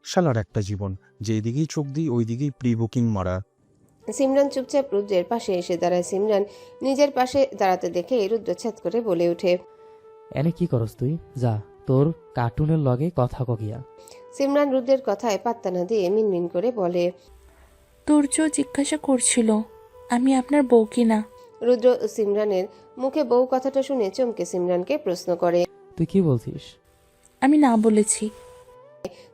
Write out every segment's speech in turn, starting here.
শালার একটা জীবন, যেদিকেই চোখ দিই ওই দিকেই প্রি বুকিং মারা। সিমরান চুপচাপ রুদ্রের পাশে এসে দাঁড়ায়। সিমরান নিজের পাশে দাঁড়াতে দেখে রুদ্র ছ্যাদ করে বলে ওঠে, এনে কি করস তুই? যা, তোর কার্টুনের লগে কথা কগিয়া। সিমরান রুদ্রের কথায় পাত্তা না দিয়ে মিনমিন করে বলে, তুর্য জিজ্ঞাসা করছিল আমি আপনার বউ কিনা। রুদ্র সিমরানের মুখে বউ কথাটা শুনে চমকে সিমরানকে প্রশ্ন করে। তুই কি বলছিস? আমি না বলেছি।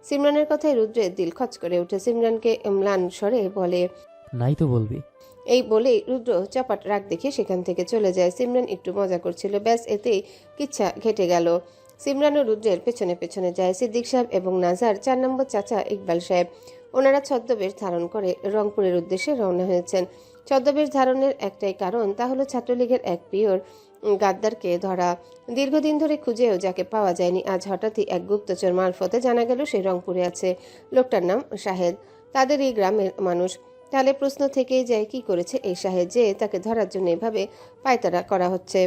সিমরানের কথায় রুদ্রের দিল খচ করে উঠে সিমরানকে ম্লান স্বরে বলে, নাই তো বলবি। এই বলেই রুদ্র চপাট রাগ দেখে সেখান থেকে চলে যায়। সিমরান একটু মজা করছিল, ব্যাস এতেই কিচ্ছা ঘেটে গেল। সিমরান ও রুদ্রের পেছনে পেছনে যায় সিদ্দিক সাহেব এবং নাজার 4 নম্বর চাচা ইকবাল সাহেব। ওনারা ছদ্মবেশ ধারণ করে রংপুরের উদ্দেশ্যে রওনা হয়েছেন। ছদ্মবেশ ধারণের একটাই কারণ, তা হলো ছাত্রলীগের এক পিওর গাদ্দারকে ধরা। দীর্ঘদিন ধরে খুঁজেও যাকে পাওয়া যায়নি, আজ হঠাৎই এক গুপ্তচর মারফতে জানা গেল সে রংপুরে আছে। লোকটার নাম শাহেদ, তাদের এই গ্রামের মানুষ। তাহলে প্রশ্ন থেকেই যায়, কি করেছে এই শাহেদ যে তাকে ধরার জন্য এভাবে পায়তারা করা হচ্ছে?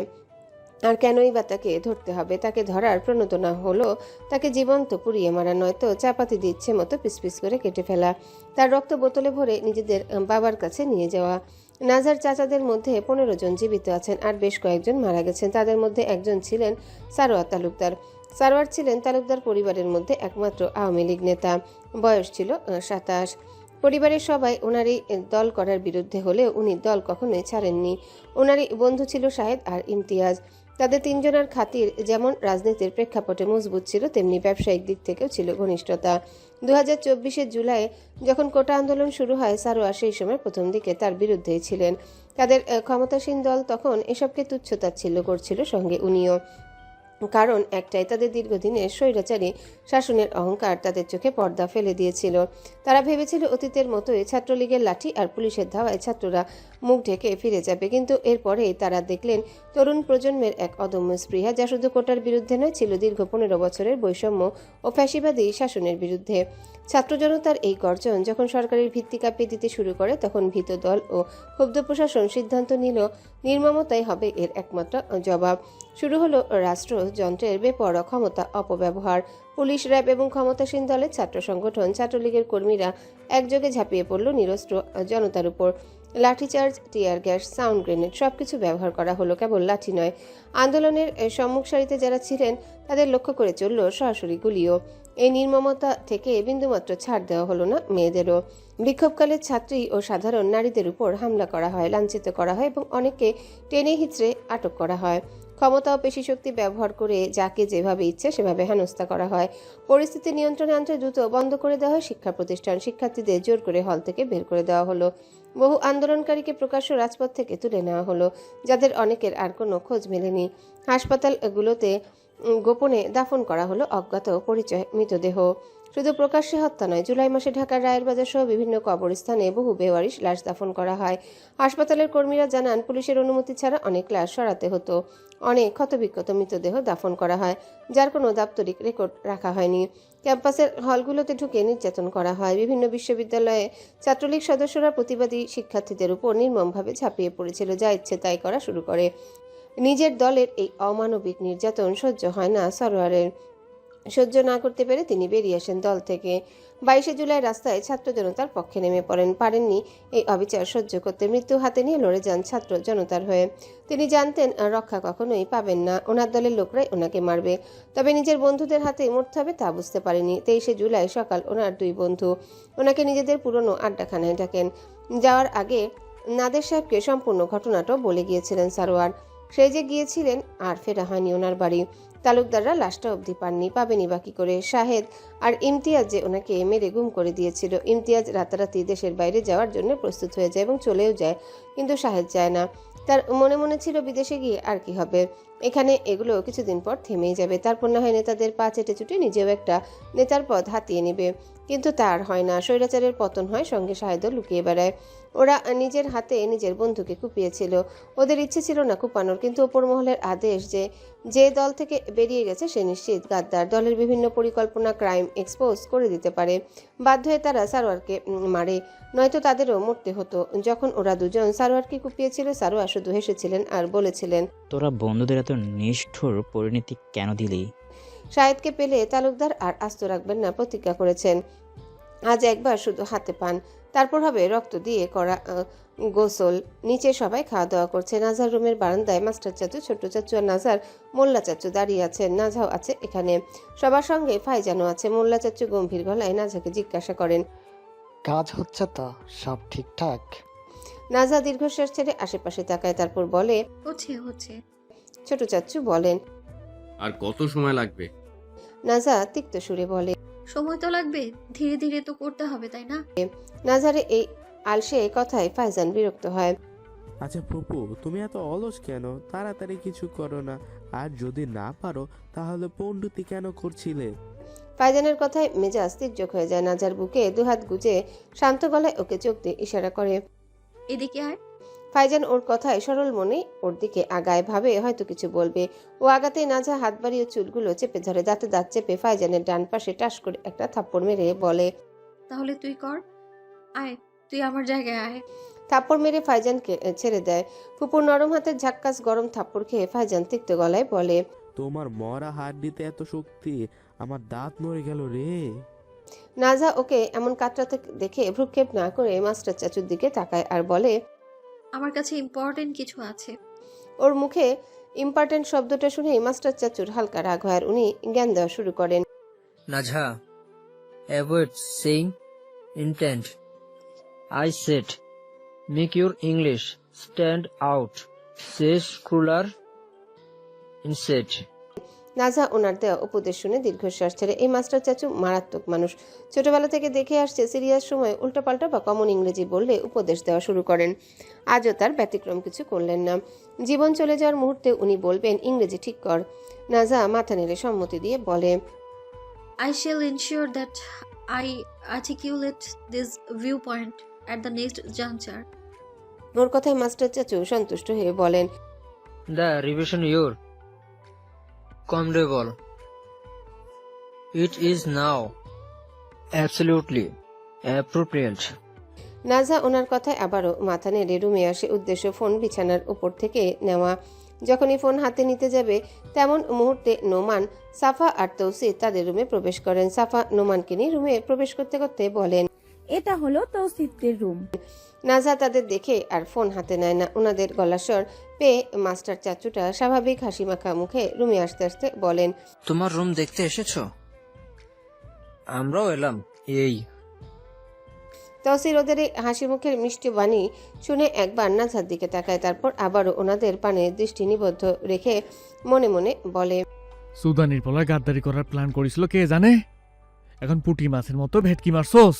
আর কেনই বা তাকে ধরতে হবে? তাকে ধরার প্রণোদনা হলো তাকে জীবন্ত পুড়িয়ে মারা, নয়তো চাপাতি দিচ্ছে মতো পিস করে কেটে ফেলা, তার রক্ত বোতলে ভরে নিজেদের বাবার কাছে নিয়ে যাওয়া। নাজার চাচাদের মধ্যে 15 জন জীবিত আছেন আর বেশ কয়েকজন মারা গেছেন। তাদের মধ্যে একজন ছিলেন সারোয়ার তালুকদার। সারোয়ার ছিলেন তালুকদার পরিবারের মধ্যে একমাত্র আওয়ামী লীগ নেতা। বয়স ছিল 27। পরিবারের সবাই ওনারই দল করার বিরুদ্ধে হলেও উনি দল কখনোই ছাড়েননি। ওনারই বন্ধু ছিল শাহেদ আর ইমতিয়াজ। তাদের তিনজনের খাতির যেমন রাজনীতির প্রেক্ষাপটে মজবুত ছিল, তেমনি ব্যবসায়িক দিক থেকেও ছিল ঘনিষ্ঠতা। 2024 জুলাই যখন কোটা আন্দোলন শুরু হয়, সারোয়ার সেই সময় প্রথম দিকে তার বিরুদ্ধেই ছিলেন। তাদের ক্ষমতাসীন দল তখন এসবকে তুচ্ছ-তাচ্ছিল্য করছিল, সঙ্গে উনিও। কারণ একটাই, তাদের দীর্ঘদিনের স্বৈরাচারী শাসনের অহংকার তাদের চোখে পর্দা ফেলে দিয়েছিল। তারা ভেবেছিল অতীতের মতোই ছাত্রলীগের লাঠি আর পুলিশের ধাওয়ায় ছাত্ররা মুখ ঢেকে ফিরে যাবে, কিন্তু এরপরেই তারা দেখলেন তরুণ প্রজন্মের এক অদম্য স্পৃহা, যা শুধু কোটার বিরুদ্ধে নয়, ছিল দীর্ঘ 15 বছরের বৈষম্য ও ফ্যাসিবাদী শাসনের বিরুদ্ধে। ছাত্র জনতার এই গর্জন যখন সরকারের ভিত্তি কাঁপিয়ে দিতে শুরু করে, তখন ভীত দল ও ক্ষুব্ধ প্রশাসন সিদ্ধান্ত নিল নির্মমতাই হবে এর একমাত্র জবাব। শুরু হলো রাষ্ট্রযন্ত্রের বেপরোয়া ক্ষমতা অপব্যবহার। পুলিশ, র্যাব এবং ক্ষমতাসীন দলের ছাত্র সংগঠন, ছাত্রলীগের কর্মীরা একযোগে ঝাঁপিয়ে পড়ল নিরস্ত্র জনতার উপর। লাঠিচার্জ, টিয়ার গ্যাস, সাউন্ড গ্রেনেড সবকিছু ব্যবহার করা হলো, কেবল লাঠি নয়। আন্দোলনের সম্মুখ সারিতে যারা ছিলেন তাদের লক্ষ্য করে চলল সরাসরি গুলিও। এই নির্মমতা থেকে বিন্দুমাত্র ছাড় দেওয়া হলো না মেয়েদেরও। বিক্ষোভকালে ছাত্রী ও সাধারণ নারীদের উপর হামলা করা হয়, লাঞ্ছিত করা হয় এবং অনেককে টেনে হিঁচড়ে আটক করা হয়। ক্ষমতা ও পেশিশক্তি ব্যবহার করে যাকে যেভাবে ইচ্ছে সেভাবে হেনস্থা করা হয়। পরিস্থিতি নিয়ন্ত্রণে আনতে দ্রুত বন্ধ করে দেওয়া হয় শিক্ষা প্রতিষ্ঠান। শিক্ষার্থীদের জোর করে হল থেকে বের করে দেওয়া হলো। বহু আন্দোলনকারীকে প্রকাশ্য রাজপথ থেকে তুলে নেওয়া হলো, যাদের অনেকের আর কোনো খোঁজ মেলেনি। হাসপাতালগুলোতে গোপনে দাফন করা হলো অজ্ঞাত পরিচয় মৃতদেহ। শুধু প্রকাশ্যে হত্যা নয়, জুলাই মাসে ঢাকার রায়ের বাজার সহ বিভিন্ন কবরস্থানে বহু বেওয়ারিশ লাশ দাফন করা হয়। হাসপাতালের কর্মীরা জানান, পুলিশের অনুমতি ছাড়া অনেক লাশ সরাতে হতো। অনেক ক্ষতবিক্ষত মৃতদেহ দাফন করা হয়, যার কোনো দাপ্তরিক রেকর্ড রাখা হয়নি। ক্যাম্পাসের হলগুলোতে ঢুকে নির্যাতন করা হয়। বিভিন্ন বিশ্ববিদ্যালয়ে ছাত্রলীগ সদস্যরা প্রতিবাদী শিক্ষার্থীদের উপর নির্মমভাবে ঝাঁপিয়ে পড়েছিল, যা ইচ্ছে তাই করা শুরু করে। নিজের দলের এই অমানবিক নির্যাতন সহ্য হয় না সরোয়ারের। সহ্য না করতে পেরে তিনি বেরিয়ে আসেন দল থেকে। 22 জুলাই রাস্তায় ছাত্র জনতার পক্ষে নেমে পড়েন। পারেননি এই অবিচার সহ্য করতে, মৃত্যু হাতে নিয়ে লড়ে যান ছাত্র জনতার হয়ে। তিনি জানতেন রক্ষা কখনোই পাবেন না, ওনার দলের লোকরাই ওনাকে মারবে। তবে নিজের বন্ধুদের হাতে মরতে হবে তা বুঝতে পারেনি। 23 জুলাই সকাল ওনার 2 বন্ধু ওনাকে নিজেদের পুরনো আড্ডাখানায় ডাকেন। যাওয়ার আগে নাদের সাহেবকে সম্পূর্ণ ঘটনাটাও বলে গিয়েছিলেন সারোয়ার। সে যে গিয়েছিলেন আর ফেরা হয়নি ওনার বাড়ি। তালুকদাররা লাশটা অবধি পাবেনি বা কি করে? শাহেদ আর ইমতিয়াজ যে ওনাকে মেরে গুম করে দিয়েছিল। ইমতিয়াজ রাতারাতি দেশের বাইরে যাওয়ার জন্য প্রস্তুত হয়ে যায় এবং চলেও যায়, কিন্তু শাহেদ যায় না। তার মনে মনে ছিল বিদেশে গিয়ে আর কি হবে, এখানে এগুলো কিছুদিন পর থেমেই যাবে, তারপর না হয় নেতাদের পা চেটে চুটে নিজেও একটা নেতার পদ হাতিয়ে নেবে। কিন্তু তার হয় না। স্বৈরাচারের পতন হয়, সঙ্গে শাহেদও লুকিয়ে বেড়ায়। ওরা নিজের হাতে নিজের বন্ধুকে কুপিয়েছিল। ওদের ইচ্ছে ছিল না কুপানোর, কিন্তু ওপর মহলের আদেশ যে দল থেকে বেরিয়ে গেছে সে নিশ্চিত গাদ্দার। দলের বিভিন্ন পরিকল্পনা, ক্রাইম এক্সপোজ করে দিতে পারে। বাধ্য হয়ে তারা সারোয়ারকে মারে, নয়তো তাদেরও মরতে হতো। যখন ওরা দুজন সারোয়ারকে কুপিয়েছিল, সারোয়ার শুধু হেসেছিলেন আর বলেছিলেন, তোরা বন্ধুদের এত নিষ্ঠুর পরিণতি কেন দিলি? শাহেদকে পেলে তালুকদার আর আস্ত রাখবেন না প্রতিজ্ঞা করেছেন। আজ একবার শুধু হাতে পান, তারপর হবে রক্ত দিয়ে করা গোসল। নিচে সবাই খাওয়া দাওয়া করছে। নাজার রুমের বারান্দায় মাস্টার চাচু, ছোট্ট চাচু আর নাজার মোল্লা চাচু দাঁড়িয়ে আছেন। নাজাও আছে এখানে, সবার সঙ্গে ফাইজানও আছে। মোল্লা চাচু গম্ভীর গলায় নাজাকে জিজ্ঞাসা করেন, কাজ হচ্ছে তো সব ঠিকঠাক? নাজা দীর্ঘশ্বাস ছেড়ে আশেপাশে তাকায়, তারপর বলে, হচ্ছে। ছোট চাচু বলেন। আর কত সময় লাগবে? নাজা তিক্ত সুরে বলে। সময় তো লাগবে, ধীরে ধীরে তো করতে হবে, তাই না? নাজারে এই আলসে কথায় ফাইজান বিরক্ত হয়। আচ্ছা ফুপু, তুমি এত অলস কেন? তাড়াতাড়ি কিছু করো না। আর যদি না পারো তাহলে পণ্ডিতি কেন করছিলে? ফাইজানের কথায় মেজাজ তির্যক হয়ে যায়। নাজার বুকে দুহাত গুজে শান্ত গলায় ওকে চোখ দিয়ে ইশারা করে। এদিকে আয়। ফাইজান ওর কথায় সরল মনে ওর দিকে আগায়, ভাবে হয়তো কিছু বলবে। ও আগাতেই নাজা হাত বাড়িয়ে চুলগুলো চেপে ধরে, দাঁতে দাঁত চেপে ফাইজানের ডান পাশে টাস করে একটা থাপ্পড় মেরে বলে, তাহলে তুই কর। আয়, তুই আমার জায়গায় আয়। থাপ্পড় মেরে ফাইজানকে ছেড়ে দেয়। ফুপুর নরম হাতের ঝাক্কাস গরম থাপ্পড় খেয়ে ফাইজান তিক্ত গলায় বলে, তোমার মরা হাড্ডিতে এত শক্তি, আমার দাঁত নড়ে গেল রে। নাজা ওকে এমন কাতরাতে দেখে ভ্রুক্ষেপ না করে মাস্টার চাচুর দিকে তাকায় আর বলে, আমার কাছে ইম্পর্টেন্ট কিছু আছে। ওর মুখে ইম্পর্টেন্ট শব্দটা শুনে মাস্টার চাচুর হালকা রাগ হয় আর উনি জ্ঞান দেওয়া শুরু করেন। Najha, avoid saying intent. I said, make your English stand out. Say schooler instead. নাজা ওনার দেওয়া উপদেশ শুনে দীর্ঘশ্বাস ছেড়ে, এই মাস্টার চাচু মারাত্মক মানুষ। ছোটবেলা থেকে দেখে আসছে সিরিয়াস সময় উল্টাপাল্টা বা কমন ইংরেজি বললে উপদেশ দেওয়া শুরু করেন। আজও তার ব্যতিক্রম কিছু করলেন না। জীবন চলে যাওয়ার মুহূর্তে উনি বলবেন, ইংরেজি ঠিক কর। নাজা মাথা নেড়ে সম্মতি দিয়ে বলে, I shall ensure that I articulate this viewpoint at the next juncture. ওর কথায় মাস্টার চাচু সন্তুষ্ট হয়ে বলেন, The revision your commendable. It is now absolutely appropriate. নাজা ওনার কথায় আবারও মাথা নেড়ে রুমে আসে। উদ্দেশ্য ফোন বিছানার উপর থেকে নেওয়া। যখনই ফোন হাতে নিতে যাবে তেমন মুহূর্তে নোমান, সাফা আর তৌসিফ তাদের রুমে প্রবেশ করেন। সাফা নোমানকে নিয়ে রুমে প্রবেশ করতে করতে বলেন, এটা হলো তৌসিফদের রুম। নাজা তাদের দেখে আর ফোন হাতে নেয় না। ওনাদের গলার স্বর পেয়ে মাস্টার চাচুটা স্বাভাবিক হাসি মাখা মুখে রুমে আসতে আসতে বলেন, তোমার রুম দেখতে এসেছো? আমরাও এলাম। এই তৌসির ওদের এই হাসি মুখের মিষ্টি বাণী শুনে একবার নাজার দিকে তাকায়, তারপর আবারও ওনাদের পানে দৃষ্টি নিবদ্ধ রেখে মনে মনে বলে, সুদানির পলায় গাদ্দারি করার প্ল্যান করেছিল কে জানে, এখন পুঁটি মাছের মতো ভেটকি মারছোস।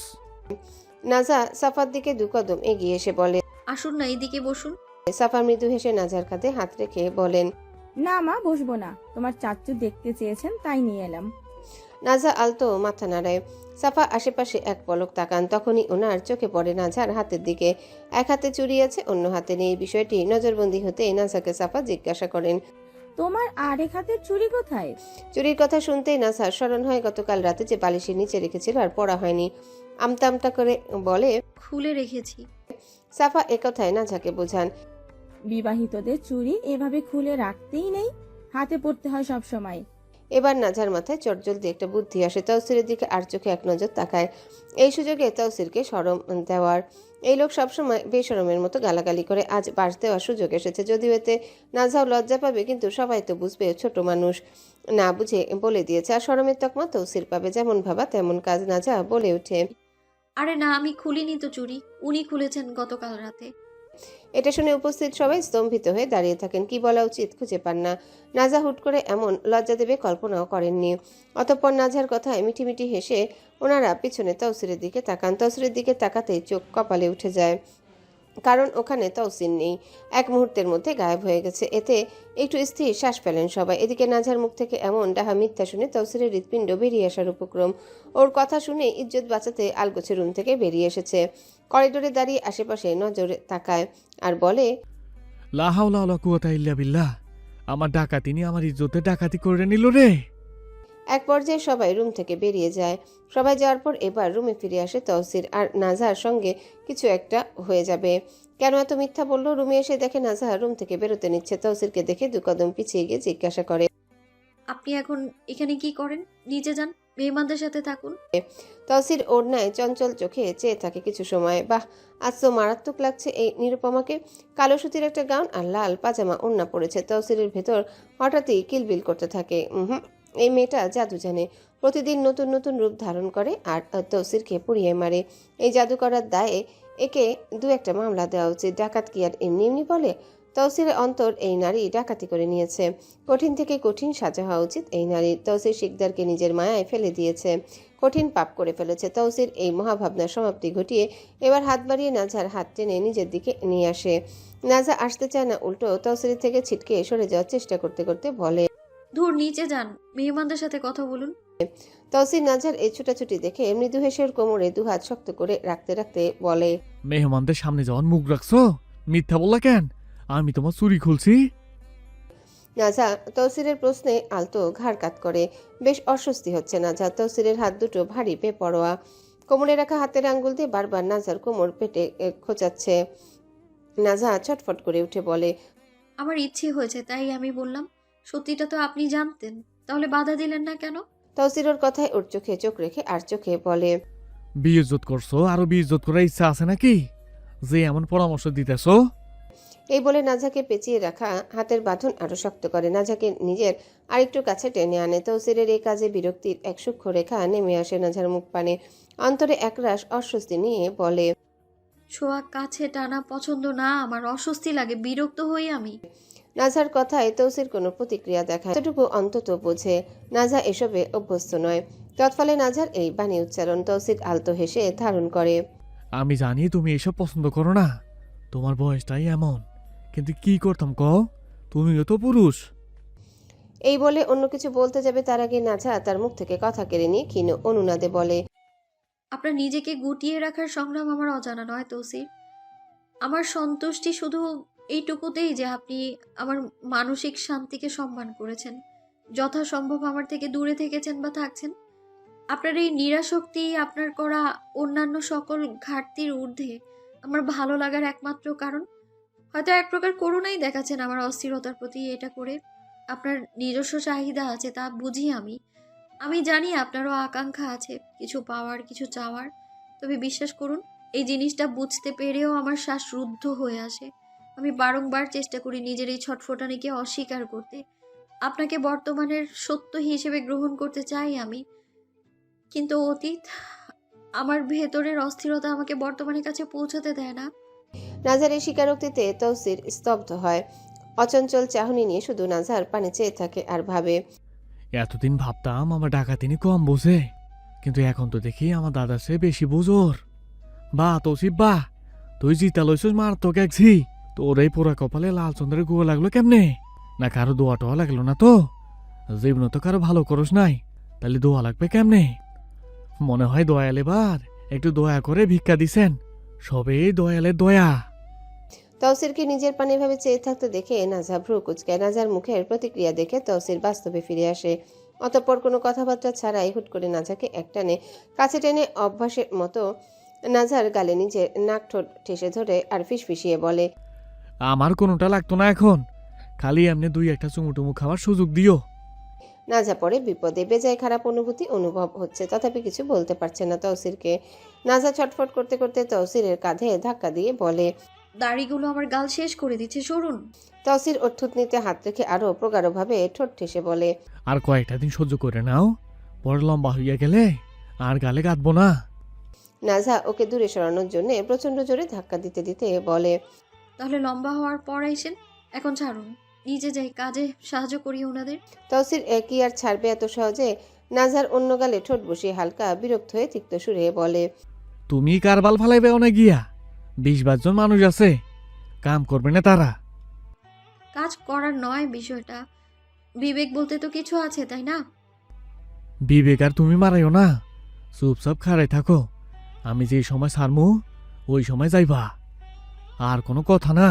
নাজা সাফার দিকে দু কদম এগিয়ে এসে বলে। আসুন না, এদিকে বসুন। সাফা মৃদু হেসে নাজার কাঁধে হাত রেখে বলেন, না মা, বসবো না, তোমার চাচ্চু দেখতে চেয়েছেন তাই নিয়ে এলাম। নাজা আলতো মাথা নাড়ায়। সাফা আশেপাশে এক পলক তাকান, তখনই ওনার চোখে পড়ে নাজার হাতের দিকে। এক হাতে চুড়ি আছে, অন্য হাতে নেই। বিষয়টি নজরবন্দি হতে নাজাকে সাফা জিজ্ঞাসা করেন, তোমার আরেক হাতের চুড়ি কোথায়? চুরির কথা শুনতেই নাসার স্মরণ হয় গতকাল রাতে যে বালিশের নিচে রেখেছিল আর পড়া হয়নি। আমতা আমতা করে বলে, খুলে রেখেছি। সাফা একথায় নাজাকে বোঝান। বিবাহিতদের চুড়ি এভাবে খুলে রাখতেই নেই, হাতে পড়তে হয় সব সময়। এবার নাজার মাথায় চটজলদি একটা বুদ্ধি আসে। তৌসিরের দিকে আর চোখে এক নজর তাকায়, এই সুযোগে তৌসিরকে শরম দেওয়ার। এই লোক সবসময় বেশরমের মতো গালাগালি করে, আজ বাস দেওয়ার সুযোগ এসেছে। যদিও এতে নাজাও লজ্জা পাবে, কিন্তু সবাই তো বুঝবে ছোট মানুষ, না বুঝে বলে দিয়েছে। আর শরমের তকমা তৌসির পাবে। যেমন ভাবা তেমন কাজ। নাজা বলে ওঠে, আরে না, আমি খুলিনি তো চুরি, উনি খুলেছেন গতকাল রাতে। এটা শুনে উপস্থিত সবাই স্তম্ভিত হয়ে দাঁড়িয়ে থাকেন। কি বলা উচিত খুঁজে পান না। নাজা হুট করে এমন লজ্জা দেবে কল্পনাও করেননি। অতঃপর নাজার কথায় মিটিমিটি হেসে ওনারা পিছনে তৌসিরের দিকে তাকান। তৌসিরের দিকে তাকাতেই চোখ কপালে উঠে যায়, কারণ ওখানে তৌসির নেই। এক মুহূর্তের মধ্যে গায়েব হয়ে গেছে। এতে একটু স্থির শ্বাস পেলেন সবাই। এদিকে নাজার মুখ থেকে এমন ডাহা মিথ্যা শুনে তৌসিরের হৃৎপিণ্ড বেরিয়ে আসার উপক্রম। ওর কথা শুনে ইজ্জত বাঁচাতে আলগোছে রুম থেকে বেরিয়ে এসেছে। করিডোরে দাঁড়িয়ে আশেপাশে নজরে তাকায় আর বলে, লা হাওলা ওয়ালা কুওয়াতা ইল্লা বিল্লাহ, আমার ডাকাতিনি আমার ইজ্জতে ডাকাতি করে নিল রে। এক পর্যায়ে সবাই রুম থেকে বেরিয়ে যায়। সবাই যাওয়ার পর এবার রুমে ফিরে আসে তৌসির। আর নাজার সঙ্গে কিছু একটা হয়ে যাবে। কেন এত মিথ্যা বললো? রুমে এসে দেখে নাজা রুম থেকে বেরোতে নিচ্ছে। তৌসিরকে দেখে দু কদম পিছিয়ে গিয়ে জিজ্ঞাসা করে, আপনি এখন এখানে কি করেন? নিচে যান, মেহমানদের সাথে থাকুন। তৌসির ওড়নায় চঞ্চল চোখে চেয়ে থাকে কিছু সময়। বাহ, আজ তো মারাত্মক লাগছে এই নিরুপমাকে। কালো সুতির একটা গাউন আর লাল পাজামা ওড়না পড়েছে। তৌসিরের ভেতর হঠাৎই কিলবিল করতে থাকে। এই মেয়েটা জাদু জানে, প্রতিদিন নতুন নতুন রূপ ধারণ করে আর তৌসিরকে পুড়িয়ে মারে। এই জাদু করার দায়ে একে দু একটা মামলা দেওয়া উচিত। ডাকাত কি আর এমনি এমনি বলে? তৌসিরের অন্তর এই নারী ডাকাতি করে নিয়েছে। কঠিন থেকে কঠিন সাজা হওয়া উচিত এই নারী। তৌসির শিকদারকে নিজের মায়ায় ফেলে দিয়েছে, কঠিন পাপ করে ফেলেছে। তৌসির এই মহাভাবনার সমাপ্তি ঘটিয়ে এবার হাত বাড়িয়ে নাজার হাত টেনে নিজের দিকে নিয়ে আসে। নাজা আসতে চায় না, উল্টো তৌসিরের থেকে ছিটকে সরে যাওয়ার চেষ্টা করতে করতে বলে, ধুর, নিচে যান, মেহমানদের সাথে কথা বলুন। তৌসির নাজার এই ছুটাছুটি দেখে মৃদু হেসে ওর কোমরে দুহাত শক্ত করে রাখতে রাখতে বলে, মেহমানদের সামনে যাওয়ার মুখ রাখছো? মিথ্যা বললা কেন? আমি তোমার চুরি খুলছি? নাজা তৌসিরের প্রশ্নে আলতো ঘাড় কাত করে। বেশ অস্বস্তি হচ্ছে নাজা। তৌসিরের হাত দুটো ভারী বেপরোয়া। কোমরে রাখা হাতের আঙ্গুল দিয়ে বারবার নাজার কোমর পেটে খোঁচাচ্ছে। নাজা ছটফট করে উঠে বলে, আমার ইচ্ছে হয়েছে তাই আমি বললাম। সত্যিটা তো আপনি জানতেন, তাহলে বাধা দিলেন না কেন? তৌসির ওর কথায় ওর চোখে চোখ রেখে আর চোখে বলে, বিইজ্জত করছো? আরো বিইজ্জত করার ইচ্ছা আছে নাকি যে এমন পরামর্শ দিতেছো? এই বলে নাজাকে পেঁচিয়ে রাখা হাতের বাঁধন আরো শক্ত করে। নাজাকে নিজের আরেকটু কাছে টেনে আনে। তৌসিরের এই কাজে বিরক্তির এক সূক্ষ্ম রেখা নেমে আসে নাজার মুখ পানে। অন্তরে একরাশ অস্বস্তি নিয়ে বলে, ছোঁয়া কাছে টানা পছন্দ না আমার, অস্বস্তি লাগে, বিরক্ত হই আমি। নাজার কথায় তৌসির কোনো প্রতিক্রিয়া দেখায়, এতটুকু অন্তত বোঝে নাজা এসবে অভ্যস্ত নয়। তৎফলে নাজার এই বাণী উচ্চারণ তৌসির আলতো হেসে ধারণ করে। আমি জানি তুমি এসব পছন্দ করো না, তোমার বয়সটাই এমন, কিন্তু কি করতাম কও? তুমিও তো পুরুষ। এই বলে অন্য কিছু বলতে যাবে তার আগে নাজা তার মুখ থেকে কথা কেড়ে নিয়ে ক্ষীণ অনুনাদে বলে, আপনার নিজেকে গুটিয়ে রাখার সংগ্রাম আমার অজানা নয় তৌসির। আমার সন্তুষ্টি শুধু এইটুকুতেই যে আপনি আমার মানসিক শান্তিকে সম্মান করেছেন, যথাসম্ভব আমার থেকে দূরে থেকেছেন বা থাকছেন। আপনার এই নিরাসক্তি, আপনার করা অন্যান্য সকল ঘাটতির ঊর্ধ্বে আমার ভালো লাগার একমাত্র কারণ। হয়তো এক প্রকার করুণাই দেখাচ্ছেন আমার অস্থিরতার প্রতি। এটা করে আপনার নিজস্ব চাহিদা আছে, তা বুঝি আমি জানি আপনারও আকাঙ্ক্ষা আছে, কিছু পাওয়ার, কিছু চাওয়ার। তবে বিশ্বাস করুন, এই জিনিসটা বুঝতে পেরেও আমার শ্বাস রুদ্ধ হয়ে আসে। আমি বারংবার চেষ্টা করি নিজের এই ছটফটানিকে অস্বীকার করতে। আপনাকে বর্তমানের সত্য হিসেবে গ্রহণ করতে চাই আমি, কিন্তু অতীত, আমার ভেতরের অস্থিরতা আমাকে বর্তমানের কাছে পৌঁছাতে দেয় না। নাজার এই স্বীকারোক্তিতে তৌসির স্তব্ধ হয়। অচঞ্চল চাহনি নিয়ে শুধু নাজার পানে চেয়ে থাকে আর ভাবে, এতদিন ভাবতাম আমার ডাকাতিনি কম বোঝে, কিন্তু এখন তো দেখি আমার দাদার চেয়ে বেশি বোঝোর। বাহ তৌসিফ বাহ, তুই জিতা লইছিস মারাত্মক একছি। তোর এই পোড়া কপালে লাল চন্দ্রের গুয়া লাগলো কেমনে? না কারো দোয়া টোয়া লাগলো না তো? জীবনে তো কারো ভালো করস নাই, তাহলে দোয়া লাগবে কেমনে? মনে হয় দয়াল এবার একটু দয়া করে ভিক্ষা দিছেন। সবেই দয়ালের দয়া। তৌসিরকে নিজের পানে ভাবে চেয়ে থাকতে দেখে নাজা ভ্রু কুচকায়। নাজার মুখের প্রতিক্রিয়া দেখে তৌসির বাস্তবে ফিরে আসে। অতঃপর কোনো কথাবার্তা ছাড়াই হুট করে নাজাকে একটানে কাছে টেনে অভ্যাসের মতো নাজার গালে নিজের নাক ঠোঁট ঠেসে ধরে আর ফিসফিসিয়ে বলে, আমার কোনোটা লাগতো না এখন, খালি এমনি দুই একটা চুমুটুমু খাওয়ার সুযোগ দিও। নাজা পরে বিপদে বেজায় খারাপ অনুভূতি অনুভব হচ্ছে, তথাপি কিছু বলতে পারছে না তৌসিরকে। নাজা ছটফট করতে করতে তৌসিরের কাঁধে ধাক্কা দিয়ে বলে, দাড়িগুলো আমার গাল শেষ করে দিচ্ছে, সরুন। তৌসির ওর থুতনিতে হাত রেখে আরো প্রগাঢ়ভাবে ঠোঁট ঠেসে বলে, আর কয়েকটা দিন সহ্য করে নাও, পরে লম্বা হইয়া গেলে আর গালে কাঁদবো না। নাজা ওকে দূরে সরানোর জন্য প্রচন্ড জোরে ধাক্কা দিতে দিতে বলে, তাহলে লম্বা হওয়ার পর আইসেন, এখন ছাড়ুন, নিজে যাই, কাজে সাহায্য করি ওনাদের। তৌসির কি আর ছাড়বে এত সহজে? নাজার অন্য গালে ঠোঁট বসিয়ে হালকা বিরক্ত হয়ে তিক্ত সুরে বলে, তুমি কারবাল ফালাইবে অনেক গিয়া, 20-22 জন মানুষ আছে, কাম করবে না তারা? কাজ করার নয় বিষয়টা, বিবেক বলতে তো কিছু আছে, তাই না? বিবেক আর তুমি মারাইও না, চুপচাপ খাড়াই থাকো। আমি যে সময় ছাড়মু ওই সময় যাইবা, আর কোনো কথা না।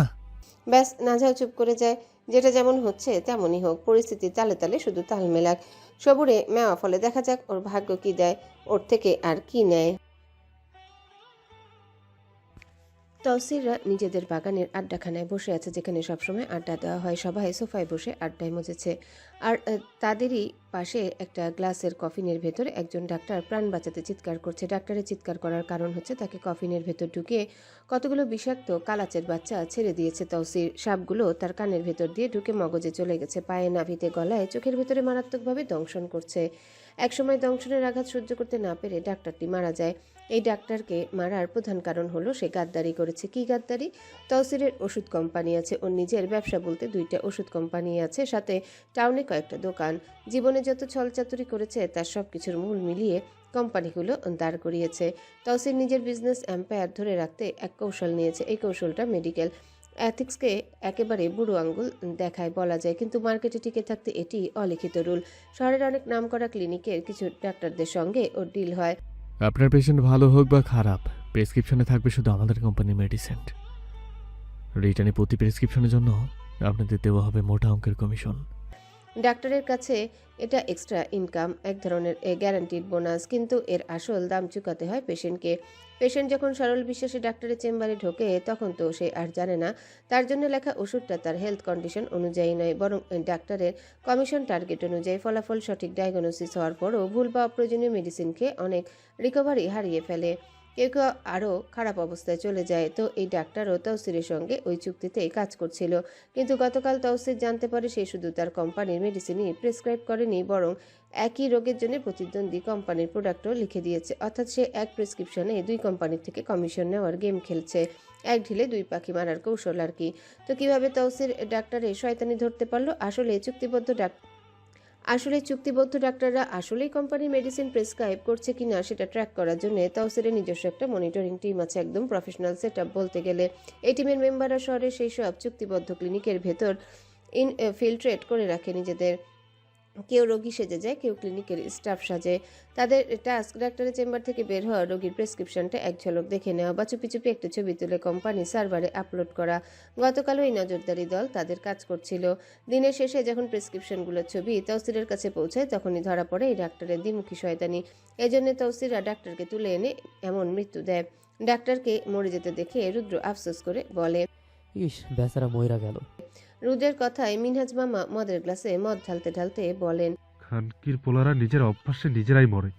ব্যাস, নাজাও চুপ করে যায়। যেটা যেমন হচ্ছে তেমনই হোক, পরিস্থিতি তালে তালে শুধু তাল মেলাক। সবুরে মেওয়া ফলে দেখা যাক ওর ভাগ্য কি দেয়, ওর থেকে আর কি নেয়। তহসিলরা নিজেদের বাগানের আড্ডাখানায় বসে আছে, যেখানে সবসময় আড্ডা দেওয়া হয়। সবাই সোফায় বসে আড্ডায় মজেছে। আর তাদেরই পাশে একটা গ্লাসের কফিনের ভেতরে একজন ডাক্তার প্রাণ বাঁচাতে চিৎকার করছে। ডাক্তারের চিৎকার করার কারণ হচ্ছে তাকে কফিনের ভেতর ঢুকিয়ে কতগুলো বিষাক্ত কালাচের বাচ্চা ছেড়ে দিয়েছে তহসিল। সাপগুলো তার কানের ভেতর দিয়ে ঢুকে মগজে চলে গেছে, পায়ে, নাভিতে, গলায়, চোখের ভেতরে মারাত্মকভাবে দংশন করছে। একসময় দংশনের আঘাত সহ্য করতে না পেরে ডাক্তারটি মারা যায়। এই ডাক্তারকে মারার প্রধান কারণ হলো সে গাদ্দারি করেছে। কি গাদ্দারি? তহসিলের ওষুধ কোম্পানি আছে, ওর নিজের ব্যবসা বলতে 2টা ওষুধ কোম্পানি আছে, সাথে টাউনে কয়েকটা দোকান। জীবনে যত ছলচাতুরি করেছে তার সব কিছুর মূল মিলিয়ে কোম্পানিগুলো দাঁড় করিয়েছে। তহসিল নিজের বিজনেস এম্পায়ার ধরে রাখতে এক কৌশল নিয়েছে। এই কৌশলটা মেডিকেল এথিক্সকে একেবারে বুড়ো আঙ্গুল দেখায় বলা যায়, কিন্তু মার্কেটে টিকে থাকতে এটি অলিখিত রুল। শহরের অনেক নামকরা ক্লিনিকের কিছু ডাক্তারদের সঙ্গে ওর ডিল হয়। আপনার পেশেন্ট ভালো হোক বা খারাপ, প্রেসক্রিপশনে থাকবে শুধু আমাদের কোম্পানির মেডিসিন। রিটার্নে প্রতি প্রেসক্রিপশনের জন্য আপনাদের দেওয়া হবে মোটা অঙ্কের কমিশন। ডাক্তারের কাছে এটা এক্সট্রা ইনকাম, এক ধরনের গ্যারান্টিড বোনাস, কিন্তু এর আসল দাম চুকাতে হয় পেশেন্টকে। পেশেন্ট যখন সরল বিশ্বাসে ডাক্তারের চেম্বারে ঢোকে তখন তো সে আর জানে না তার জন্য লেখা ওষুধটা তার হেলথ কন্ডিশন অনুযায়ী নয়, বরং ডাক্তারের কমিশন টার্গেট অনুযায়ী। ফলাফল সঠিক ডায়াগনোসিস হওয়ার পরও ভুল বা অপ্রয়োজনীয় মেডিসিন খেয়ে অনেক রিকভারি হারিয়ে ফেলে, কেউ কেউ আরও খারাপ অবস্থায় চলে যায়। তো এই ডাক্তারও তহসিলের সঙ্গে ওই চুক্তিতেই কাজ করছিল, কিন্তু গতকাল তহসিল জানতে পারে সে শুধু তার কোম্পানির মেডিসিনই প্রেসক্রাইব করেনি, বরং একই রোগের জন্য প্রতিদ্বন্দ্বী কোম্পানির প্রোডাক্টও লিখে দিয়েছে। অর্থাৎ সে এক প্রেসক্রিপশনে 2 কোম্পানির থেকে কমিশন নেওয়ার গেম খেলছে। এক ঢিলে 2 পাখি মারার কৌশল আর কি। তো কিভাবে তহসিল ডাক্তারের শয়তানি ধরতে পারলো? আসলে চুক্তিবদ্ধ ডাক্তাররা আসলেই কোম্পানির মেডিসিন প্রেসক্রাইব করছে কিনা সেটা ট্র্যাক করার জন্য তহসিলের নিজস্ব একটা মনিটরিং টিম আছে, একদম প্রফেশনাল সেটআপ বলতে গেলে। এই টিমের মেম্বাররা শহরের সেই সব চুক্তিবদ্ধ ক্লিনিকের ভেতর ইনফিল্ট্রেট করে রাখে নিজেদের। কেউ রোগী সেজে যায়, কেউ ক্লিনিকের স্টাফ সাজে। তাদের টাস্ক ডাক্তারের চেম্বার থেকে বের হওয়া রোগীর প্রেসক্রিপশনটা এক ঝলক দেখে নেওয়া বা চুপি চুপি একটা ছবি তুলে কোম্পানি সার্ভারে আপলোড করা। গতকালও এই নজরদারি দল তাদের কাজ করছিল। দিনের শেষে যখন প্রেসক্রিপশনগুলোর ছবি তহসিলের কাছে পৌঁছায় তখনই ধরা পড়ে এই ডাক্তারের দ্বিমুখী শয়তানি। এজন্য তহসিলরা ডাক্তারকে তুলে এনে এমন মৃত্যু দেয়। ডাক্তারকে মরে যেতে দেখে রুদ্র আফসোস করে বলে, ইস, বেচারা মইরা গেল। রুদ্রের কথায় মিনহাজ মামা মদের গ্লাসে মদ ঢালতে ঢালতে বলেন, খানকির পোলারা নিজের অভ্যাসে নিজেরাই মরে।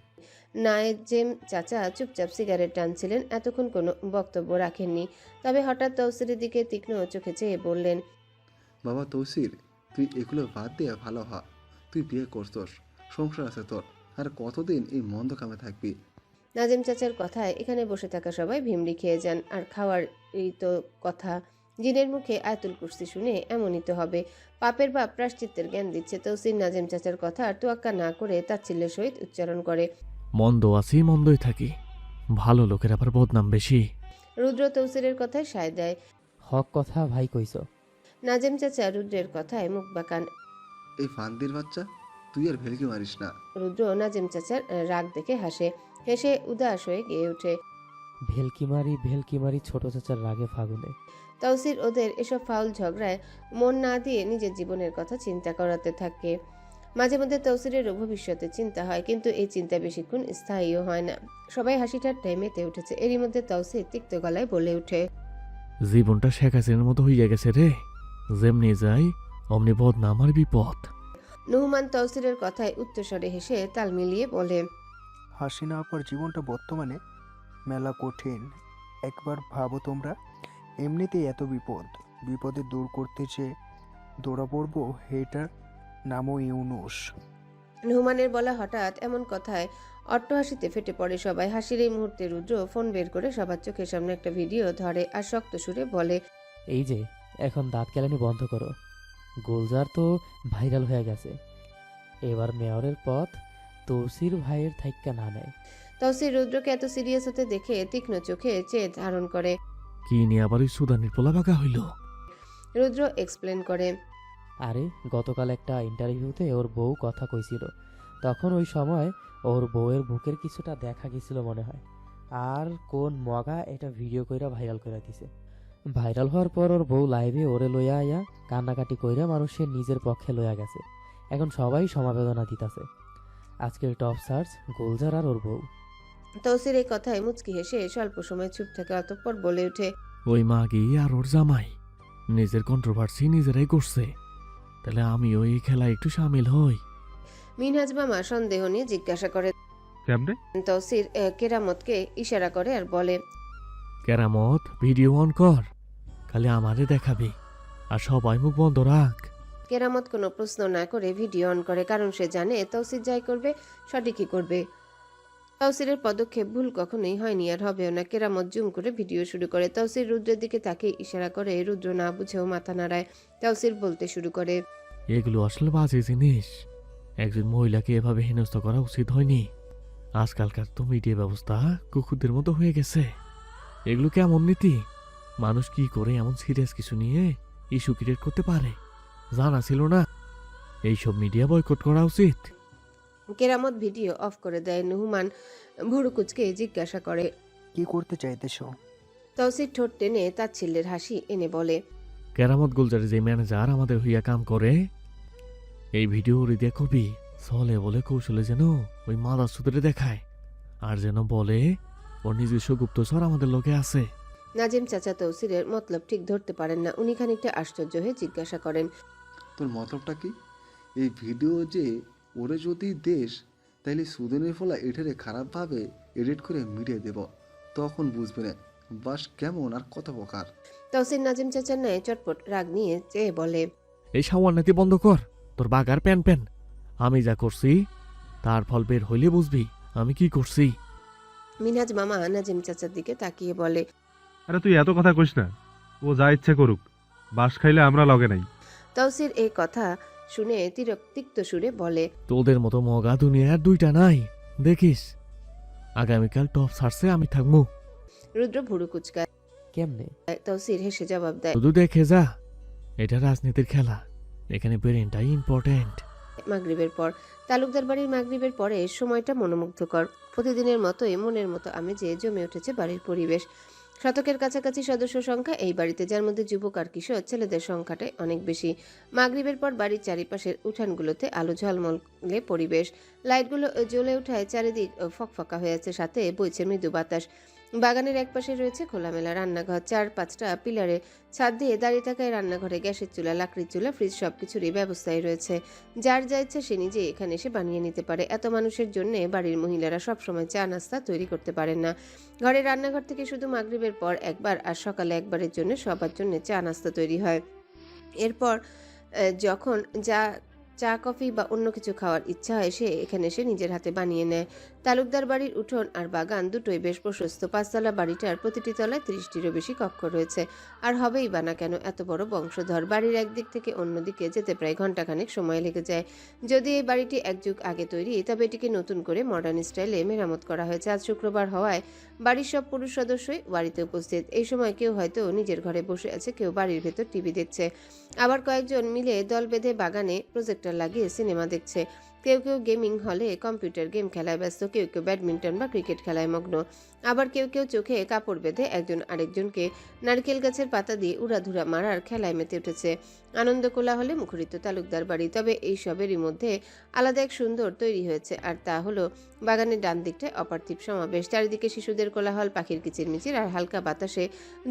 নায়েজেম চাচা চুপচাপ সিগারেট টানছিলেন, এতক্ষণ কোনো বক্তব্য রাখেননি। তবে হঠাৎ তহসিলের দিকে তীক্ষ্ণ চোখে চেয়ে বললেন, বাবা তৌসির, তুই এগুলো বাদ দিয়ে ভালো হ। তুই বিয়ে করছস, সংসার আছে তোর, আর কতদিন এই মন্দ কামে থাকবি? নাজিম চাচার কথায় এখানে বসে থাকা সবাই ভিমড়ি খেয়ে যান। আর খাওয়ার এই তো কথা, জিনের মুখে আয়াতুল কুরসি শুনে এমনই তো হবে। পাপের বাপ প্রায়শ্চিত্তের জ্ঞান দিচ্ছে। তৌসির নাজিম চাচার কথা আর তোয়াক্কা না করে তাচ্ছিল্যের সহিত উচ্চারণ করে, মন্দ আছি, মন্দই থাকি, ভালো লোকের আবার বদনাম বেশি। রুদ্র তৌসিরের কথায় সায় দেয়। হক কথা ভাই কইছ। নাজিম চাচা রুদ্রের কথায় মুখ বাঁকান। এই ফান্দির বাচ্চা, তুই আর ভেলকি মারিস না। রুদ্র নাজিম চাচার রাগ দেখে হাসে, হেসে উদাস হয়ে গেয়ে ওঠে, ভেলকি মারি ছোট চাচার রাগে ফাগুনে। তৌসির ওদের এসব ফাউল ঝগড়ায় মন না দিয়ে নিজের জীবনের কথা চিন্তা করাতে থাকে। মাঝে মধ্যে তৌসিরেরও ভবিষ্যতে চিন্তা হয়, কিন্তু এই চিন্তা বেশিক্ষণ স্থায়ীও হয় না। সবাই হাসি ঠাট্টায় মেতে উঠেছে। এরই মধ্যে তৌসির তিক্ত গলায় বলে ওঠে, জীবনটা শেখ হাসিনার মতো হইয়া গেছে রে, যেমনি যাই অমনি বদনাম আর বিপদ। নুহমান তৌসিরের কথায় উচ্চস্বরে হেসে তাল মিলিয়ে বলে, হাসিনা আপার জীবনটা বর্তমানে মেলা কঠিন। একবার ভাবো তোমরা, এমনিতেই এত বিপদে দূর করতে চেয়ে দৌড়া পড়বো হেটার নামও ইউনুস। নুহমানের বলা হঠাৎ এমন কথায় অট্টহাসিতে ফেটে পড়ে সবাই। হাসির এই মুহূর্তে রুদ্র ফোন বের করে সবার চোখের সামনে একটা ভিডিও ধরে আর শক্ত সুরে বলে, এই যে এখন দাঁত কেলানি বন্ধ করো, গোলজার তো ভাইরাল হয়ে গেছে, এবার মেয়রের পথ তৌসির ভাইয়ের থাইক্কা না নেয়। তৌসির রুদ্রকে এত সিরিয়াস হতে দেখে তীক্ষ্ণ চোখে চেয়ে ধারণ করে। কি নিয়ে আবার ওই সুদানির পোলা বাঁকা হইল? রুদ্র এক্সপ্লেন করে, আরে গতকাল একটা ইন্টারভিউতে ওর বউ কথা কইছিল, তখন ওই সময় ওর বউয়ের বুকের কিছুটা দেখা গেছিল মনে হয়, আর কোন মগা এটা ভিডিও কইরা ভাইরাল করে দিছে। ভাইরাল হওয়ার পর ওর বউ লাইভে ওরে লইয়া আইয়া কান্নাকাটি কইরা মানুষের নিজের পক্ষে লইয়া গেছে। এখন সবাই সমাবেদনা দিতাছে। আজকের টপ সার্চ গোলজার আর ওর বউ। তৌসির এই কথায় মুচকি হেসে স্বল্প সময় চুপ থাকে, অতঃপর বলে ওঠে, ওই মাগি আর ওর জামাই নিজের কন্ট্রোভার্সি নিজেরাই করছে, তাহলে আমি ওই খেলায় একটু সামিল হই। মিনহাজ মামা সন্দেহ নিয়ে জিজ্ঞাসা করে। কেমনে? তৌসির কেরামতকে ইশারা করে আর বলে, কেরামত ভিডিও অন কর, খালি আমারে দেখাবি আর সবাই মুখ বন্ধ রাখ। কেরামত কোনো প্রশ্ন না করে ভিডিও অন করে, কারণ সে জানে তৌসির যাই করবে সঠিকই করবে। তৌসিরের পদক্ষেপ ভুল কখনোই হয়নি আর হবেও না। কেরামত জুম করে ভিডিও শুরু করে। তৌসির রুদ্রের দিকে তাকে ইশারা করে, রুদ্র না বুঝেও মাথা নাড়ায়। তৌসির বলতে শুরু করে, এগুলো আসলে বাজে জিনিস, একজন মহিলাকে এভাবে হেনস্থা করা উচিত হয়নি। আজকালকার তো মিডিয়া ব্যবস্থা কুকুরদের মতো হয়ে গেছে। এগুলো কেমন নীতি? মানুষ কি করে এমন সিরিয়াস কিছু নিয়ে ইস্যু ক্রিয়েট করতে পারে? জানা ছিল না। এইসব মিডিয়া বয়কট করা উচিত। কেরামত ভিডিও অফ করে দেয়। নুহমান ভুরুকুচকে জিজ্ঞাসা করে, কি করতে চাইতেছো? তৌসির ঠোঁট টেনে তাচ্ছিল্যের হাসি এনে বলে, কেরামত গুলজারের যে ম্যানেজার আমাদের হইয়া কাম করে, এই ভিডিও ওরে দিয়ে কবি চলে বলে কৌশলে যেন ওই মাদার সুতরে দেখায়, আর যেন বলে ওর নিজস্ব গুপ্তচর আমাদের লোকে আছে। নাজিম চাচা তৌসিরের মতলব ঠিক ধরতে পারেন না। উনি খানিকটা আশ্চর্য হয়ে জিজ্ঞাসা করেন, তোর মতলবটা কি? এই ভিডিও যে ওরে যদি দেশ, তাইলে সুদিনের ফলা এটারে খারাপভাবে এডিট করে মিডিয়া দেব, তখন বুঝবে না বাস কেমন আর কত প্রকার। তৌসির নাজিম চাচার ন্যায় চটপট রাগ নিয়ে চেয়ে বলে, এই সাওয়ান্নাতি বন্ধ কর, তোর বাগার প্যান প্যান। আমি যা করছি তার ফল বের হইলে বুঝবি আমি কি করছি। মিনহাজ মামা নাজিম চাচার দিকে তাকিয়ে বলে, আরে তুই এত কথা কইস না, ও যা ইচ্ছে করুক, বাস খাইলে আমরা লগে নাই। তৌসির এই কথা শুনে তিক্ত সুরে বলে, তোদের মতো মগা দুনিয়ার দুইটা নাই, দেখিস আগামীকাল টপ সার্চে আমি থাকবো। রুদ্র ভুরু কুচকায়। কেমনে? তৌসির হেসে জবাব দেয়, শুধু দেখে যা, এটা রাজনীতির খেলা, এখানে ব্রেনটাই ইম্পর্টেন্ট। মাগরিবের পর তালুকদার বাড়ির মাগরিবের পরে সময়টা মনোমুগ্ধকর। প্রতিদিনের মতোই মনের মতো আমেজে জমে উঠেছে বাড়ির পরিবেশ। শতকের কাছাকাছি সদস্য সংখ্যা এই বাড়িতে, যার মধ্যে যুবক আর কিশোর ছেলেদের সংখ্যাটাই অনেক বেশি। মাগরিবের পর বাড়ির চারিপাশের উঠানগুলোতে আলো ঝলমলে পরিবেশ। লাইটগুলো জ্বলে ওঠায় চারিদিক ফকফকা হয়েছে, সাথে বইছে মৃদু বাতাস। বাগানের একপাশে রয়েছে খোলামেলা রান্নাঘর। 4-5টা পিলারে ছাদ দিয়ে দাঁড়িয়ে থাকা রান্নাঘরে গ্যাসের চুলা, লাকড়ির চুলা, ফ্রিজ সবকিছুরই ব্যবস্থাই রয়েছে। যার যা ইচ্ছা সে নিজে এখানে এসে বানিয়ে নিতে পারে। এত মানুষের জন্য বাড়ির মহিলারা সবসময় চা নাস্তা তৈরি করতে পারেন না। ঘরের রান্নাঘর থেকে শুধু মাগরিবের পর একবার আর সকালে একবারের জন্য সবার জন্য চা নাস্তা তৈরি হয়। এরপর যখন চা কফি বা অন্য কিছু খাওয়ার ইচ্ছা হয় সে এখানে এসে নিজের হাতে বানিয়ে নেয়। তালুকদার বাড়ির উঠোন আর বাগান দুটোই বেশ প্রশস্ত। 5তলা বাড়িটার প্রতিটি তলায় 30টিরও বেশি কক্ষ রয়েছে। আর হবেই বা না কেন, এত বড় বংশধর। বাড়ির একদিক থেকে অন্যদিকে যেতে প্রায় ঘন্টাখানেক সময় লেগে যায়। যদি এই বাড়িটি এক যুগ আগে তৈরি, তবে এটিকে নতুন করে মডার্ন স্টাইলে মেরামত করা হয়েছে। আজ শুক্রবার হওয়ায় বাড়ির সব পুরুষ সদস্যই বাড়িতে উপস্থিত। এই সময় কেউ হয়তো নিজের ঘরে বসে আছে, কেউ বাড়ির ভেতর টিভি দেখছে, আবার কয়েকজন মিলে দল বেঁধে বাগানে প্রজেক্টর লাগিয়ে সিনেমা দেখছে। কেউ কেউ গেমিং হলে কম্পিউটার গেম খেলায় ব্যস্ত, কেউ কেউ ব্যাডমিন্টন বা ক্রিকেট খেলায় মগ্ন। আবার কেউ কেউ চোখে কাপড় বেঁধে একজন আরেকজনকে নারকেল গাছের পাতা দিয়ে উড়াধুরা মারার খেলায় মেতে উঠেছে। আনন্দ কোলাহলে মুখরিত তালুকদার বাড়ি। তবে এই সবেরই মধ্যে আলাদা এক সুন্দর তৈরি হয়েছে, আর তা হলো বাগানের ডান দিকটায় অপার্থিব সমাবেশ। চারিদিকে শিশুদের কোলাহল, পাখির কিচিরমিচির, আর হালকা বাতাসে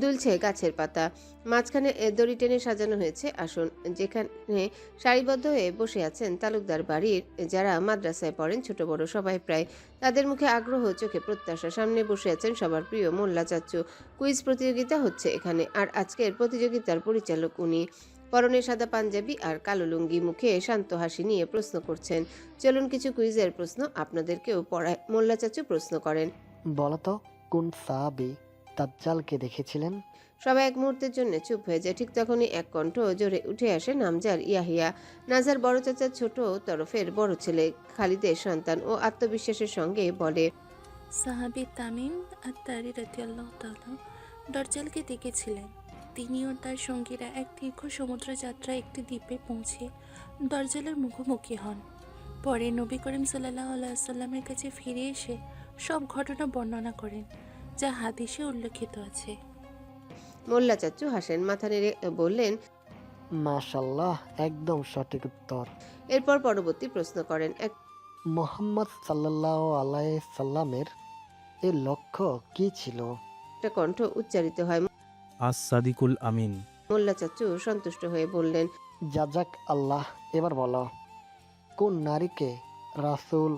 দুলছে গাছের পাতা। মাঝখানে দড়ি টেনে সাজানো হয়েছে আসন, যেখানে সারিবদ্ধ হয়ে বসে আছেন তালুকদার বাড়ির যারা মাদ্রাসায় পড়েন, ছোট বড় সবাই প্রায়। তাদের মুখে আগ্রহ, চোখে প্রত্যাশা। সামনে বসে আছেন সবার প্রিয় মোল্লা চাচ্চু। কুইজ প্রতিযোগিতা হচ্ছে এখানে, আর আজকের প্রতিযোগিতার পরিচালক উনি। পরনে সাদা পাঞ্জাবি আর কালো লুঙ্গি, মুখে শান্ত হাসি নিয়ে প্রশ্ন করছেন। চলুন কিছু কুইজের প্রশ্ন আপনাদেরকেও পড়ায়। মোল্লা চাচু প্রশ্ন করেন, বলতো কোন সাহাবী দাজ্জালকে দেখেছিলেন? সবাই এক মুহূর্তের জন্য চুপ হয়ে যায়। ঠিক তখনই এক কণ্ঠ জোরে উঠে আসে নামজার ইয়াহিয়া, নাজার বড় চাচার ছোট তরফের বড় ছেলে, খালিদের সন্তান। ও আত্মবিশ্বাসের সঙ্গে বলে, সাহাবী তামিম আত-তারি রাদিয়াল্লাহু তাআলা দাজ্জালকে দেখেছিলেন। তিনি ও তার সঙ্গীরা এক দীর্ঘ সমুদ্র যাত্রায় একটি দ্বীপে পৌঁছে দাজ্জালের মুখোমুখি হন। পরে নবী করিম সাল্লাল্লাহু আলাইহি ওয়াসাল্লামের কাছে ফিরে এসে সব ঘটনা বর্ণনা করেন, যা হাদিসে উল্লেখিত আছে। মোল্লা চাচু হাসেন, মাথা নেড়ে বললেন, মাশাআল্লাহ, একদম সঠিক উত্তর। এরপর পরবর্তী প্রশ্ন করেন, মুহাম্মদ সাল্লাল্লাহু আলাইহি সাল্লামের এর লক্ষ্য কি ছিল? একটা কণ্ঠ উচ্চারিত হয়, আস সাদিকুল আমিন। মোল্লা চাচু সন্তুষ্ট হয়ে বললেন, জাজাক আল্লাহ। এবার বলো, কোন নারীকে রাসূল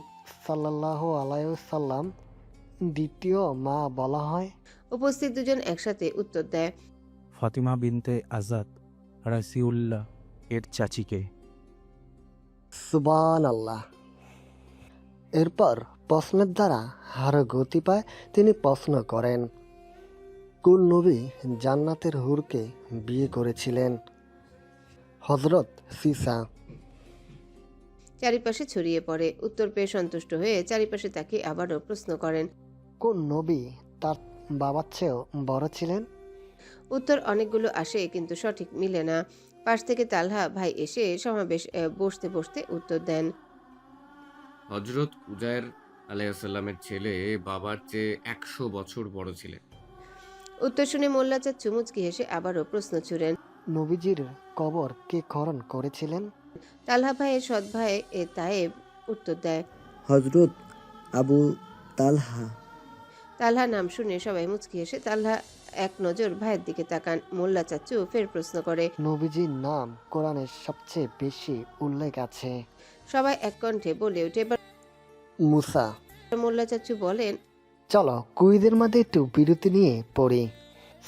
সাল্লাল্লাহু আলাইহি সাল্লাম দ্বিতীয় মা বলা হয়? উপস্থিত দুজন একসাথে উত্তর দেয়, ফাতিমা বিনতে আজাদ রাসিউল্লাহ এর চাচিকে। সুবহানাল্লাহ। এরপর প্রশ্নের দ্বারা আরো গতি পায়। তিনি প্রশ্ন করেন, কোন নবী জান্নাতের হুরকে বিয়ে করেছিলেন? হযরত সীসা। চারিপাশে ছড়িয়ে পড়ে। উত্তর পেয়ে সন্তুষ্ট হয়ে চারিপাশে তাকে আবারও প্রশ্ন করেন, কোন নবী তার বাবার চেয়েও বড় ছিলেন? উত্তর অনেকগুলো আসে কিন্তু সঠিক মিলে না। পাশ থেকে তালহা ভাই এসে সমাবেশ বসতে বসতে উত্তর দেন, হজরত উজায়ের আলাইসাল্লামের ছেলে বাবার চেয়ে 100 বছর বড় ছিলেন। উত্তর শুনে মোল্লা চাচু মুচকি হেসে আবারও প্রশ্ন ছুড়েন, নবীজির কবর কে খনন করেছিলেন? তালহা ভাইয়ের সৎ ভাই তায়েব উত্তর দেয়, হজরত আবু তালহা। তালহা নাম শুনে সবাই মুচকি হেসে তালহা এক নজর ভাইয়ের দিকে তাকান। মোল্লা চাচু ফের প্রশ্ন করে, নবীজির নাম কোরআনের সবচেয়ে বেশি উল্লেখ আছে? সবাই এক কণ্ঠে বলে ওঠে। এবার মুসা। মোল্লা চাচু বলেন, চলো কুইজের মধ্যে একটু বিরতি নিয়ে পড়ি।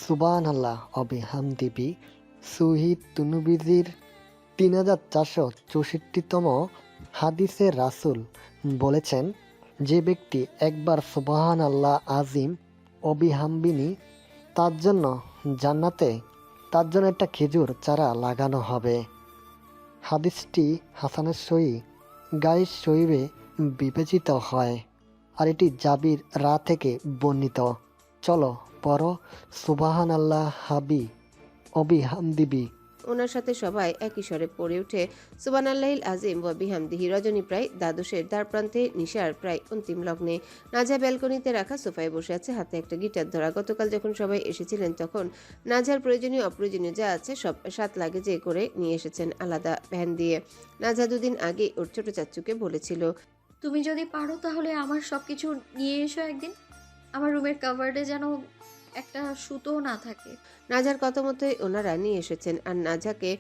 সুবহানাল্লাহ অবিহামদিহি সুহিদ তুনুবিজির 3464তম হাদিসে রাসূল বলেছেন, যে ব্যক্তি একবার সুবহানাল্লাহ আজিম অবিহামবিনি তার জন্য জান্নাতে তার জন্য একটা খেজুর চারা লাগানো হবে। হাদিসটি হাসানের সহি গাইস শহীবে বিবেচিত হয় আর এটি জাবির রা থেকে বর্ণিত। চলো পড়ো সুবহানাল্লাহ হাবি অবিহামদিহি। ওনার সাথে সবাই একই স্বরে পড়ে ওঠে, সুবহানাল্লাহিল আজিম ওয়া বিহামদিহি। রজনী প্রায় দ্বাদশের দ্বারপ্রান্তে, নিশার প্রায় অন্তিম লগ্নে। নাজা ব্যালকনিতে রাখা সোফায় বসে আছে, হাতে একটা গিটার ধরা। গতকাল যখন সবাই এসেছিলেন তখন নাজার প্রয়োজনীয় অপ্রয়োজনীয় যা আছে সব 7 লাগেজে করে নিয়ে এসেছেন আলাদা ভ্যান দিয়ে। নাজা দুদিন আগে ওর ছোট চাচ্চুকে বলেছিল, তুমি যদি পারো তাহলে আমার সব কিছু নিয়ে এসো একদিন। আমার রুমের কাভার্ডে যেন একটা সুতোও না থাকে। নাজার কথা মতোই ওনারা নিয়ে এসেছেন। আর নাজাকে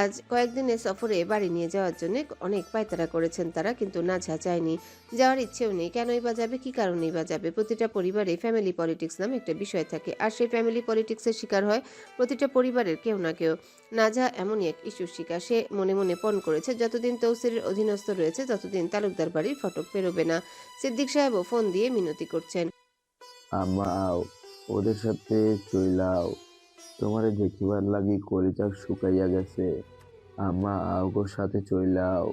আজ কয়েকদিনের সফরে বাড়ি নিয়ে যাওয়ার জন্য অনেক পায়তারা করেছেন তারা, কিন্তু নাজা চায়নি, যাওয়ার ইচ্ছেও নেই। কেনই বা যাবে, কি কারণেই বা যাবে? প্রতিটা পরিবারে ফ্যামিলি পলিটিক্স নামে একটা বিষয় থাকে, আর সেই ফ্যামিলি পলিটিক্সের শিকার হয় প্রতিটা পরিবারের কেউ না কেউ। নাজা এমনই এক ইস্যুর শিকার। সে মনে মনে পণ করেছে যতদিন তৌসিরের অধীনস্থ রয়েছে ততদিন তালুকদার বাড়ির ফটক পেরোবে না। সিদ্দিক সাহেবও ফোন দিয়ে মিনতি করছেন, আমাও ওদের সাথে চইলাও, তোমারে দেখিবার লাগি কলিজা শুকাইয়া গেছে। আমা আওগোর সাথে চইলাও।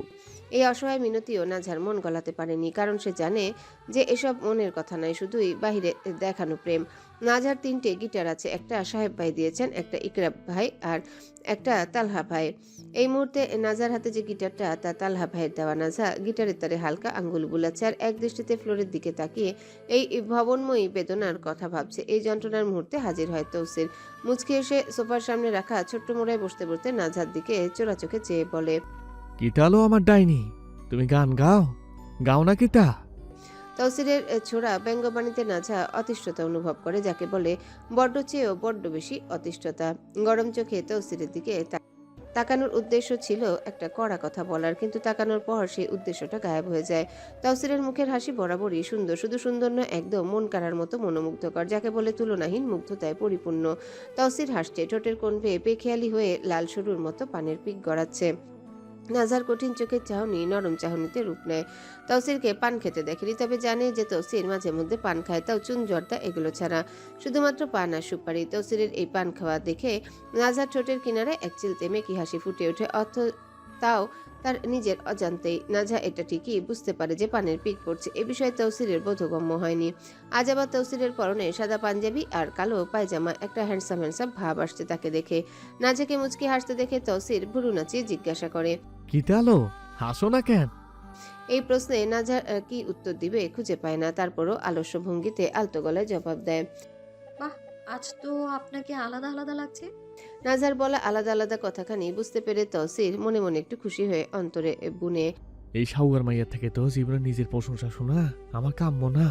এই অসহায় মিনতিও নাঝার মন গলাতে পারেনি, কারণ সে জানে যে এসব মনের কথা নয়, শুধুই বাহিরে দেখানো প্রেম। নাঝার 3টে গিটার আছে, একটা সাহেব ভাই দিয়েছেন, একটা ইকরাম ভাই আর একটা তালহা ভাই। এই মুহূর্তে নাজার হাতে যে গিটারটা তা তালহা ভাইয়ের দেওয়া। নাজা গিটারের তারে হালকা আঙ্গুল বুলাচ্ছে আর এক দৃষ্টিতে ফ্লোরের দিকে তাকিয়ে এই ভবনময়ী বেদনার কথা ভাবছে। এই যন্ত্রণার মুহূর্তে হাজির হয় তৌসির। মুচকি এসে সোফার সামনে রাখা ছোট্ট মোড়ায় বসতে বসতে নাজার দিকে চোরা চোখে চেয়ে বলে, কিতালো আমার ডাইনি, তুমি গান গাও গাও না কিতা? তৌসিরের ছোড়া ব্যঙ্গবাণীতে নাজা অতিষ্ঠতা অনুভব করে, যাকে বলে বড্ড চেয়েও বড্ড বেশি অতিষ্ঠতা। গরম চোখে তৌসিরের দিকে তাকানোর উদ্দেশ্য ছিল একটা কড়া কথা বলার, কিন্তু তাকানোর পর সেই উদ্দেশ্যটা গায়েব হয়ে যায়। তৌসিরের মুখের হাসি বরাবরই সুন্দর, শুধু সুন্দর নয়, একদম মন কাড়ার মতো মনোমুগ্ধকর, যাকে বলে তুলনাহীন মুগ্ধতায় পরিপূর্ণ। তৌসির হাসছে, ঠোঁটের কোণ বেয়ে বেখেয়ালি হয়ে লাল সরুর মতো পানের পিক গড়াচ্ছে। নাজার কঠিন চোখের চাহনি নরম চাহনিতে রূপ নেয়। তৌসিরকে পান খেতে দেখেনি, তবে জানে যে তৌসির মাঝে মধ্যে পান খায়, তাও চুন জর্দা এগুলো ছাড়া, শুধুমাত্র পান আর সুপারি। তৌসিরের এই পান খাওয়া দেখে নাজার ঠোঁটের কিনারে এক চিলতে মেকি হাসি ফুটে ওঠে, তাও তার নিজের অজান্তেই। নাজা এটা ঠিকই বুঝতে পারে যে পানের পিক পড়ছে, এ বিষয়ে তৌসিরের বোধগম্য হয়নি। আজ আবার তৌসিরের পরনে সাদা পাঞ্জাবি আর কালো পায়জামা, একটা হ্যান্ডসাম হ্যান্ডসাম ভাব আসছে তাকে দেখে। নাজাকে মুচকি হাসতে দেখে তৌসির ভুরু নাচিয়ে জিজ্ঞাসা করে, কিতালো হাসো না কেন? এই প্রশ্নে নাজা কি উত্তর দিবে খুঁজে পায় না, তারপরও আলস্য ভঙ্গিতে আলতো গলায় জবাব দেয়, বাহ, আজ তো আপনাকে আলাদা আলাদা লাগছে। নাজার বলা আলাদা আলাদা কথাখানি বুঝতে পেরে তৌসির মনে মনে একটু খুশি হয়ে অন্তরে বুনে, এই সাউয়ার মাইয়ার থেকে তো জীবনে নিজের প্রশংসা শোনা আমার কাম্য না,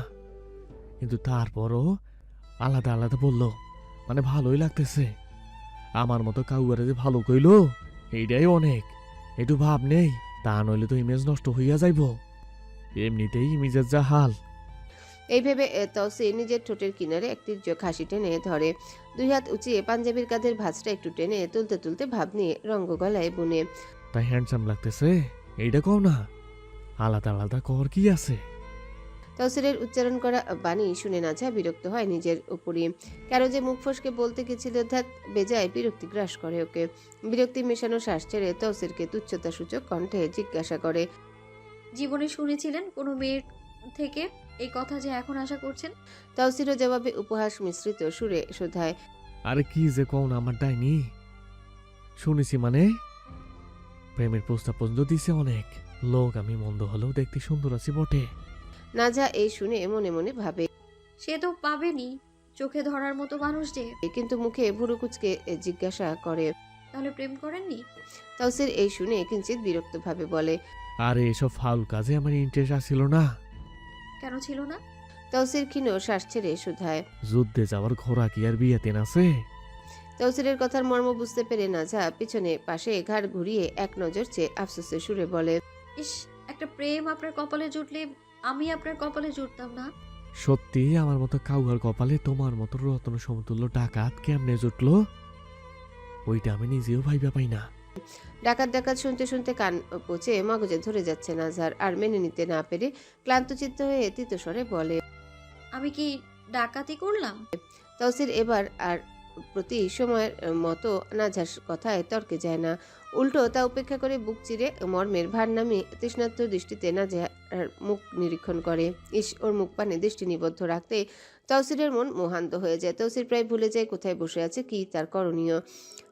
কিন্তু তারপরও আলাদা আলাদা বলল মানে ভালোই লাগতেছে। আমার মতো কাউয়ারে যে ভালো কইলো এইটাই অনেক। একটু ভাব নেই, তা নইলে তো ইমেজ নষ্ট হইয়া যাইব। এমনিতেই ইমেজের যা হাল। এই ভেবে তৌসির নিজের ঠোঁটের কিনারে একটি খাসি টেনে ধরে, দুই হাত উঁচিয়ে পাঞ্জাবির কাঁধের ভাঁজটা একটু টেনে তুলতে তুলতে ভাব নিয়ে রঙ্গ গলায় বুনে। তাই হ্যান্ডসাম লাগতেছে এইটা কও না, আলাদা আলাদা কর কি আছে। তৌসিরের উচ্চারণ করা বাণী শুনে নাজা বিরক্ত হয় নিজের উপরই। কেন যে মুখ ফসকে বলতে গেছিল, ধ্যাত বেজায় বিরক্তি গ্রাস করে ওকে। বিরক্তি মেশানো শ্বাস ছেড়ে তৌসিরকে তুচ্ছতা সূচক কণ্ঠে জিজ্ঞাসা করে, জীবনে শুনেছিলেন কোনো মেয়ের থেকে এই কথা যে এখন আশা করছেন? তৌসিরও জবাবে উপহাস মিশ্রিত সুরে শোধায়, আরে কি যে কও না আমার ডাইনি। শুনেছি মানে প্রেমের প্রস্তাব পর্যন্ত দিছে অনেক লোক। আমি মন্দ হলেও দেখতে সুন্দর আছি বটে। নাজা এই শুনে মনে মনে ভাবে, সে তো পাবেনি, চোখে ধরার মতো মানুষ যে। কিন্তু মুখে ভুরু কুচকে জিজ্ঞাসা করে, তাহলে প্রেম করেননি? তৌসির এই শুনে কিঞ্চিত বিরক্ত ভাবে বলে, আরে এসব ফাউল কাজে আমার ইন্টারেস্ট আসছিল না। কেন ছিল না? তৌসির ক্ষীণ শ্বাস ছেড়ে শুধায়, যুদ্ধে যাওয়ার ঘোড়া কি আর বিয়েতে আছে? তৌসিরের কথার মর্ম বুঝতে পেরে নাজা পিছনে পাশে ঘাড় ঘুরিয়ে এক নজর চেয়ে আফসোসের সুরে বলে, ইস, একটা প্রেম আপনার কপালে জুটলে আমি আপনার কপালে জুটতাম না। সত্যি আমার মতো কাউয়ার কপালে তোমার মতো রত্ন সমতুল্য ডাকাত কেমনে জুটলো ওইটা আমি নিজেও ভাইবা পাই না। ডাকাত ডাকাত শুনতে শুনতে কান পচে মগজে ধরে যাচ্ছে নাজার, আর মেনে নিতে না পেরে ক্লান্ত চিত্ত হয়ে তিতস্বরে বলে, আমি কি ডাকাতি করলাম? তৌসির এবার আর প্রতি সময়ের মতো নাজার কথায় তর্কে যায় না, উল্টো তা উপেক্ষা করে বুক চিরে মর্মের ভার নামিয়ে তৃষ্ণার্ত দৃষ্টিতে নাজার মুখ নিরীক্ষণ করে। ইস, ওর মুখ পানে দৃষ্টি নিবদ্ধ রাখতে তৌসিরের মন মোহান্ত হয়ে যায়। তৌসির প্রায় ভুলে যায় কোথায় বসে আছে, কি তার করণীয়।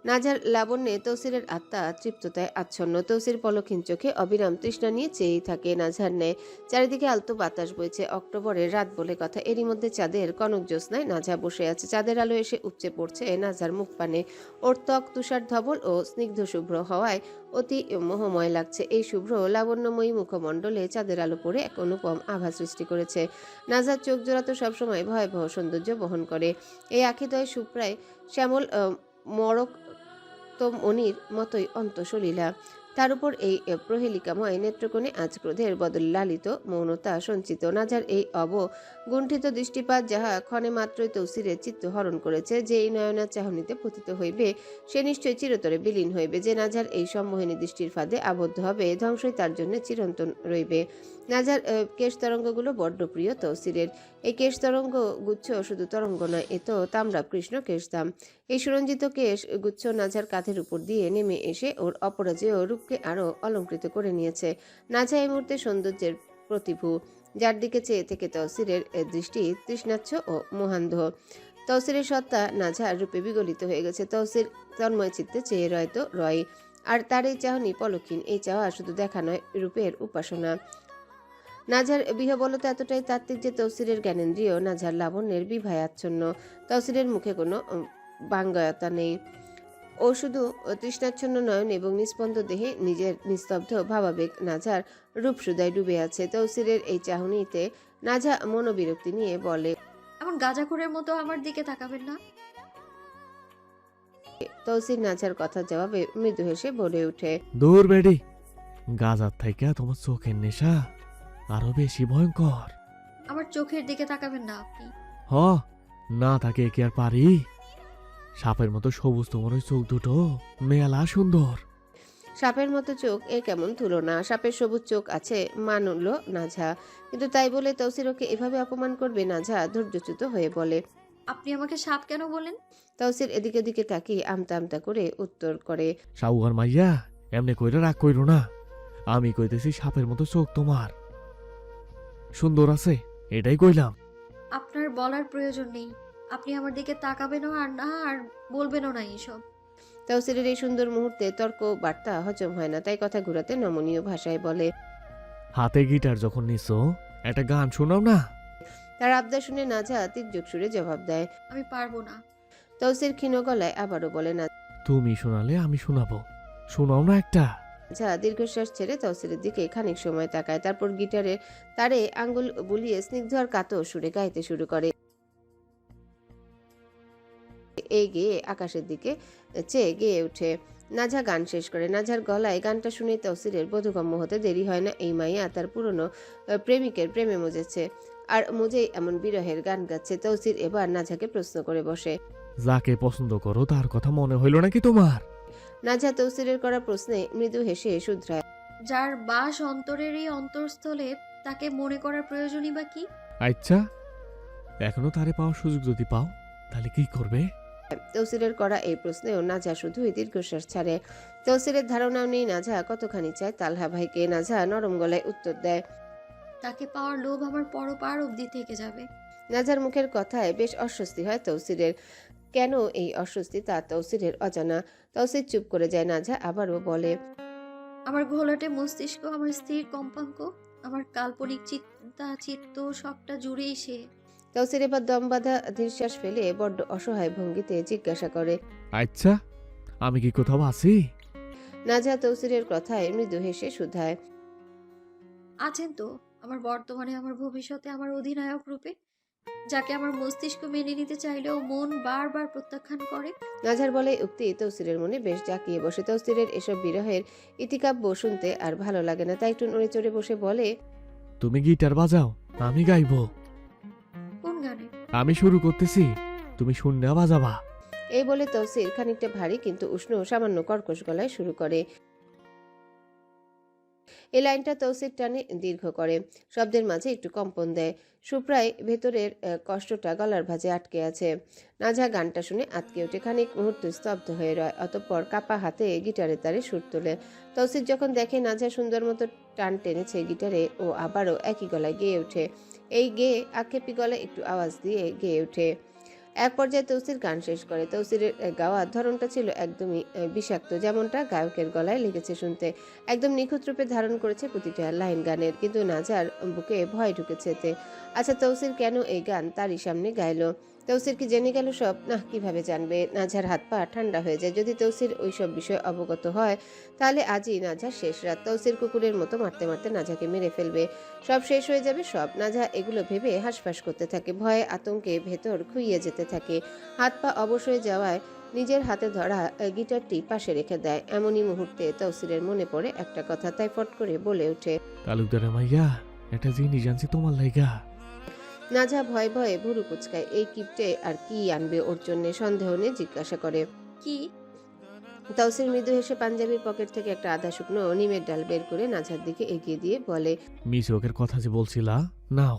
নাজার লাবণ্যে তৌসিরের আত্মা তৃপ্ততায় আচ্ছন্ন। তৌসির পলক্ষীন চোখে অবিরাম তৃষ্ণা নিয়ে চেয়েই থাকে নাজার ন্যায়। চারিদিকে আলতো বাতাস বইছে, অক্টোবরের রাত বলে কথা। এরই মধ্যে চাঁদের কনক জ্যোৎস্নায় নাজা বসে আছে। চাঁদের আলো এসে উপচে পড়ছে নাজার মুখ পানে। ওর ত্বক তুষার ধবল ও স্নিগ্ধ শুভ্র হওয়ায় অতি মোহময় লাগছে। এই শুভ্র লাবণ্যময়ী মুখমণ্ডলে চাঁদের আলো পড়ে এক অনুপম আভা সৃষ্টি করেছে। নাজার চোখ জোড়া তো সবসময় ভয়াবহ সৌন্দর্য বহন করে। এই আখিদয় সুপ্রায় শ্যামল মরক মনির মতোই অন্তঃসলীলা। তার উপর এই প্রহেলিকাময় নেত্রকোণে আজ ক্রোধের বদল লালিত মৌনতা সঞ্চিত। নাজার এই অবগুণ্ঠিত দৃষ্টিপাত যাহা ক্ষণে মাত্রই তৌসিরের চিত্ত হরণ করেছে, যে এই নয়নার চাহনিতে পতিত হইবে সে নিশ্চয় চিরতরে বিলীন হইবে। যে নাজার এই সম্মোহিনী দৃষ্টির ফাঁদে আবদ্ধ হবে, ধ্বংসই তার জন্য চিরন্তন রইবে। নাজার কেশ তরঙ্গগুলো বড্ড প্রিয় তৌসিরের। এই কেশ তরঙ্গ গুচ্ছ শুধু তরঙ্গ নয়, এ তো তাম্রাব কৃষ্ণ কেশধাম। এই সুরঞ্জিত কেশ গুচ্ছ নাজার কাঁধের উপর দিয়ে নেমে এসে ওর অপরাজেয় রূপকে আরো অলঙ্কৃত করে নিয়েছে। নাজা এই মুহূর্তে সৌন্দর্যের প্রতিভূ, যার দিকে চেয়ে থেকে তৌসিরের দৃষ্টি তৃষ্ণাচ্ছ ও মোহান্ধ। তৌসিরের সত্তা নাজার রূপে বিগলিত হয়ে গেছে। তৌসির তন্ময় চিত্তে চেয়ে রয় তো রয়, আর তার এই চাহনি পলক্ষীন। এই চাওয়া শুধু দেখা নয়, রূপের উপাসনা। নাজার বিহবলতা এতটাই তাত্ত্বিক যে তৌসিরের জ্ঞানেন্দ্রিয় নাজার লাবণ্যের বিভায় আচ্ছন্ন। তৌসিরের মুখে কোনো বাঙ্গায়তা নেই। ও শুধু তৃষ্ণাচ্ছন্ন নয়ন এবং নিস্পন্দ দেহে নিজের নিস্তব্ধ ভাবাবেগ নাজার রূপসুদায় ডুবে আছে। তৌসিরের এই চাহনিতে নাজা মনোবিরক্তি নিয়ে বলে, এমন গাঁজাখোরের মতো আমার দিকে তাকাবেন না। তৌসির নাজার কথার জবাবে মৃদু হেসে বলে ওঠে, দূর বেডি, গাজার থেকে তোমার চোখের নেশা আরো বেশি ভয়ঙ্কর। আমার চোখের দিকে তাকাবেন না আপনি। হ, না থাকে কি আর পারি। সাপের মতো সবুজ তোমার ওই চোখ দুটো, মেলা সুন্দর। সাপের মতো চোখ এর কেমন তুলনা। সাপের সবুজ চোখ আছে মানল নাজা, কিন্তু তাই বলে তৌসির ওকে এভাবে অপমান করবে? নাজা ধৈর্যচ্যুত হয়ে বলে, আপনি আমাকে সাপ কেন বলেন? তৌসির এদিকে ওদিকে তাকিয়ে আমতা আমতা করে উত্তর করে, সাউয়ার মাইয়া এমনি কইরা রাগ কইরো না। আমি কইতেছি সাপের মতো চোখ তোমার সুন্দর আছে, এটাই কইলাম। আপনার বলার প্রয়োজন নেই। আপনি আমার দিকে তাকাবেনও আর না, আর বলবেনও না এসব। তৌসিরের এই সুন্দর মুহূর্তে তর্ক বার্তা হজম হয় না, তাই কথা ঘুরাতে নমনীয় ভাষায় বলে, হাতে গিটার যখন নিছো একটা গান শোনাও না। তার আবদার শুনে নাজা তির্যক সুরে জবাব দেয়, আমি পারবো না। তৌসির ক্ষীণ গলায় আবারও বলে, না তুমি শোনালে আমি শোনাবো, শোনাও না একটা। নাজা দীর্ঘশ্বাস ছেড়ে তৌসিরের দিকে খানিক সময় তাকায়, তারপর গিটারের তারে আঙ্গুল বুলিয়ে স্নিগ্ধ আর কাতর সুরে গাইতে শুরু করে। এই গেয়ে আকাশের দিকে চেয়ে গেয়ে ওঠে। নাজা গান শেষ করে। নাজার গলায় গানটা শুনে তৌসিরের বোধগম্য হতে দেরি হয় না, এই মাইয়া তার পুরনো প্রেমিকের প্রেমে মজেছে, আর মজেই এমন বিরহের গান গাচ্ছে। তৌসির এবার নাজাকে প্রশ্ন করে বসে। যাকে পছন্দ করো তার কথা মনে হইল নাকি তোমার? নাজা তৌসিরের করা প্রশ্নে মৃদু হেসে শুধরায়। যার বাস অন্তরের এই অন্তরস্থলে তাকে মনে করার প্রয়োজনই বা কি? আচ্ছা, এখনো তারে পাওয়ার সুযোগ যদি পাও তাহলে কি করবে? তৌসিরের করা এই প্রশ্নেও নাজা শুধুই দীর্ঘশ্বাস ছাড়ে। তৌসিরের ধারণাও নেই নাজা কতখানি চায় তালহা ভাইকে। নাজা নরম গলায় উত্তর দেয়, তাকে পাওয়ার লোভ আমার পরপার অবধি থেকে যাবে। নাজার মুখের কথায় বেশ অস্বস্তি হয় তৌসিরের। কেন এই অস্বস্তি তা তৌসিরের অজানা। তৌসির চুপ করে যায়। নাজা আবারও বলে, আমার ঘোলাটে মস্তিষ্ক, আমার স্থির কম্পাঙ্ক, আমার কাল্পনিক চিন্তা চিত্ত সবটা জুড়েই সে। তৌসির এবার দম বাঁধা দীর্ঘশ্বাস ফেলে বড্ড অসহায় ভঙ্গিতে জিজ্ঞাসা করে, আচ্ছা, আমি কি কোথাও আছি? নাজা তৌসিরের কথায় মৃদু হেসে শুধায়, আছেন তো, আমার বর্তমানে, আমার ভবিষ্যতে, আমার অধিনায়ক রূপে, যাকে আমার মস্তিষ্ক মেনে নিতে চাইলেও মন বারবার প্রত্যাখ্যান করে। নাজার বলে উক্তি তৌসিরের মনে বেশ জাঁকিয়ে বসে। তৌসিরের এসব বিরহের ইতিকাব্য শুনতে আর ভালো লাগে না, তাই একটু নড়ে চড়ে বসে বলে, তুমি গিটার বাজাও, আমি গাইবো। কোন গানে? আমি শুরু করতেছি, তুমি শূন্য বাজাবা। এই বলে তৌসির খানিকটা ভারী কিন্তু উষ্ণ সামান্য কর্কশ গলায় শুরু করে। এই লাইনটা তৌসির টানে দীর্ঘ করে, শব্দের মাঝে একটু কম্পন দেয়। সুপ্রায় ভেতরের কষ্টটা গলার ভাঁজে আটকে আছে। নাজা গানটা শুনে আটকে ওঠে, খানিক মুহূর্ত স্তব্ধ হয়ে রয়, অতঃপর কাপা হাতে গিটারের তারে সুর তোলে। তৌসির যখন দেখে নাজা সুন্দর মতো টান টেনেছে গিটারে, ও আবারও একই গলায় গেয়ে ওঠে। এই গেয়ে আক্ষেপী গলায় একটু আওয়াজ দিয়ে গেয়ে ওঠে। এক পর্যায়ে তৌসির গান শেষ করে। তৌসিরের গাওয়ার ধরনটা ছিল একদমই বিষাক্ত, যেমনটা গায়কের গলায় লেগেছে শুনতে। একদম নিখুঁত রূপে ধারণ করেছে প্রতিটা লাইন গানের, কিন্তু নাজার বুকে ভয় ঢুকেছে এতে। আচ্ছা, তৌসির কেন এই গান তারই সামনে গাইলো? তৌসির কি জেনে গেল সব? না, কিভাবে জানবে? নাজার হাত পা ঠান্ডা হয়ে যায়। যদি তৌসির ওই সব বিষয়ে অবগত হয় তাহলে আজই নাজার শেষ রাত। তৌসির কুকুরের মতো মারতে মারতে নাজাকে মেরে ফেলবে, সব শেষ হয়ে যাবে সব। নাজা এগুলো ভেবে হাঁসফাঁস করতে থাকে, ভয়ে আতঙ্কে ভেতর খুইয়ে যেতে থাকে। হাত পা অবশ হয়ে যাওয়ায় নিজের হাতে ধরা গিটারটি পাশে রেখে দেয়। এমনই মুহূর্তে তৌসিরের মনে পড়ে একটা কথা, তাই ফট করে বলে ওঠে, তালুকদার মাইয়া, একটা জিনিস জানছি তোমার লাইগা। নাজা ভয়ে ভয়ে ভুরু কুচকায়। এই কিপটে আর কি আনবে ওর জন্য? সন্দেহ নিয়ে জিজ্ঞাসা করে, কি? তৌসির মৃদু হেসে পাঞ্জাবির পকেট থেকে একটা আধা শুকনো নিমের ডাল বের করে নাজার দিকে এগিয়ে দিয়ে বলে, মিসওয়াকের কথা যে বলছিলা, নাও।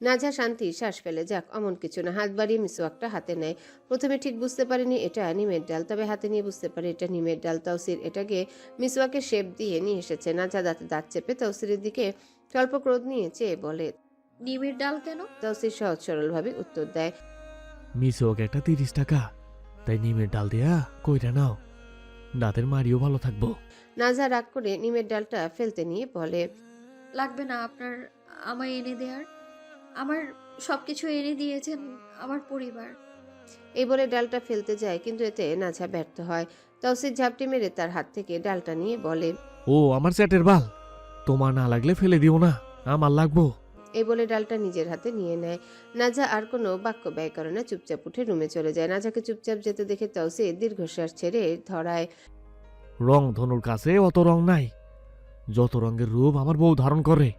নাজা শান্তি শ্বাস ফেলে, যাক অমন কিছু না। হাত বাড়িয়ে মিসওয়াকটা হাতে নেয়। প্রথমে ঠিক বুঝতে পারেনি এটা নিমের ডাল, তবে হাতে নিয়ে বুঝতে পারে এটা নিমের ডাল। তৌসির এটাকে মিসওয়াকের শেপ দিয়ে নিয়ে এসেছে। নাজা দাঁতে দাঁত চেপে তৌসিরের দিকে স্বল্প ক্রোধ নিয়ে চেয়ে বলে, নিমের ডাল কেন? তৌসির সহজ সরলভাবে উত্তর দেয়, মিসওয়াক একটা 30 টাকা, তাই নিমের ডাল দেয়া কইরা নাও, দাঁতের মারিও ভালো থাকবো। নাজা রাগ করে নিমের ডালটা ফেলতে নিয়ে বলে, লাগবে না আপনার আমায় এনে দেয়ার, আমার সবকিছু এনে দিয়েছেন আমার পরিবার। এই বলে ডালটা ফেলতে যায়, কিন্তু এতে নাজা ব্যর্থ হয়। তৌসির ঝাপটি মেরে তার হাত থেকে ডালটা নিয়ে বলে, ও আমার চ্যাটের বাল, তোমার না লাগলে ফেলে দিও না, আমার লাগবো। এই বলে ডালটা নিজের হাতে নিয়ে নেয়। নাজা আর কোনো বাক্য ব্যয় করে না, চুপচাপ উঠে রুমে চলে যায়। নাজাকে চুপচাপ যেতে দেখে তৌসির দীর্ঘশ্বাস ছেড়ে ধরায়, রং ধনুর কাছে অত রং নাই, যত রঙের রূপ আমার বউ ধারণ করে।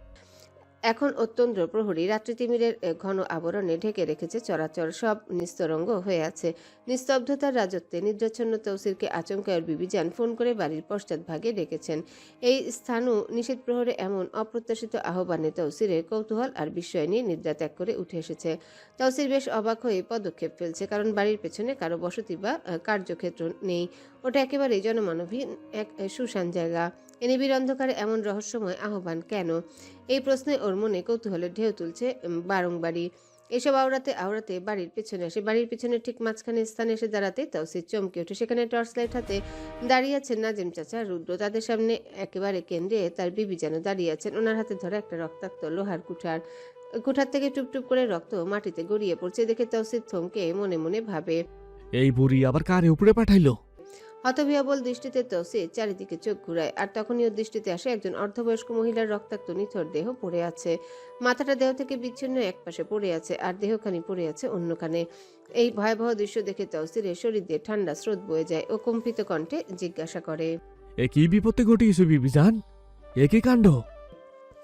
এখন অত্যন্ত প্রহরী রাত্রি তিমিরের ঘন আবরণে ঢেকে রেখেছে চরাচর, সব নিস্তরঙ্গ হয়ে আছে। নিস্তব্ধতার রাজত্বে নিদ্রাচ্ছন্ন তৌসিরকে আচমকায়ের বিবিজান ফোন করে বাড়ির পশ্চাৎভাগে ডেকেছেন। এই স্থানু নিশীথ প্রহরে এমন অপ্রত্যাশিত আহ্বানে তৌসিরের কৌতূহল আর বিস্ময় নিয়ে নিদ্রা ত্যাগ করে উঠে এসেছে। তৌসির বেশ অবাক হয়ে পদক্ষেপ ফেলছে, কারণ বাড়ির পেছনে কারো বসতি বা কার্যক্ষেত্র নেই। ওটা একেবারেই জনমানবহীন এক শুনশান জায়গা। এ নিবিড় অন্ধকারে এমন রহস্যময় আহ্বান কেন? এই প্রশ্নে ওর মনে কৌতূহলের ঢেউ তুলছে বারংবারই। এসব আওড়াতে বাড়ির পেছনে আসে। বাড়ির পেছনে ঠিক মাঝখানে স্থানে এসে দাঁড়াতে তৌসির চমকে ওঠে। সেখানে টর্চ লাইট হাতে দাঁড়িয়ে আছেন নাজিম চাচা, রুদ্র। তাদের সামনে একেবারে কেন্দ্রে তার বিবি যেন দাঁড়িয়ে আছেন। ওনার হাতে ধরা একটা রক্তাক্ত লোহার কুঠার থেকে টুপটুপ করে রক্ত মাটিতে গড়িয়ে পড়ছে দেখে তৌসির থমকে মনে মনে ভাবে, এই বুড়ি আবার কারে উপরে পাঠাইলো? হতবিহ্বল দৃষ্টিতে তৌসির চারিদিকে চোখ ঘুরায়, আর তখনই ওর দৃষ্টিতে আসে একজন অর্ধবয়স্ক মহিলার রক্তাক্ত নিথর দেহ পড়ে আছে। মাথাটা দেহ থেকে বিচ্ছিন্ন একপাশে পড়ে আছে, আর দেহখানি পড়ে আছে অন্যখানে। এই ভয়াবহ দৃশ্য দেখে তৌসিরের শরীর দিয়ে ঠান্ডা স্রোত বয়ে যায়। ও কম্পিত কণ্ঠে জিজ্ঞাসা করে, এ কি বিপত্তি ঘটিয়েছে বিবিজান? এ কি কাণ্ড?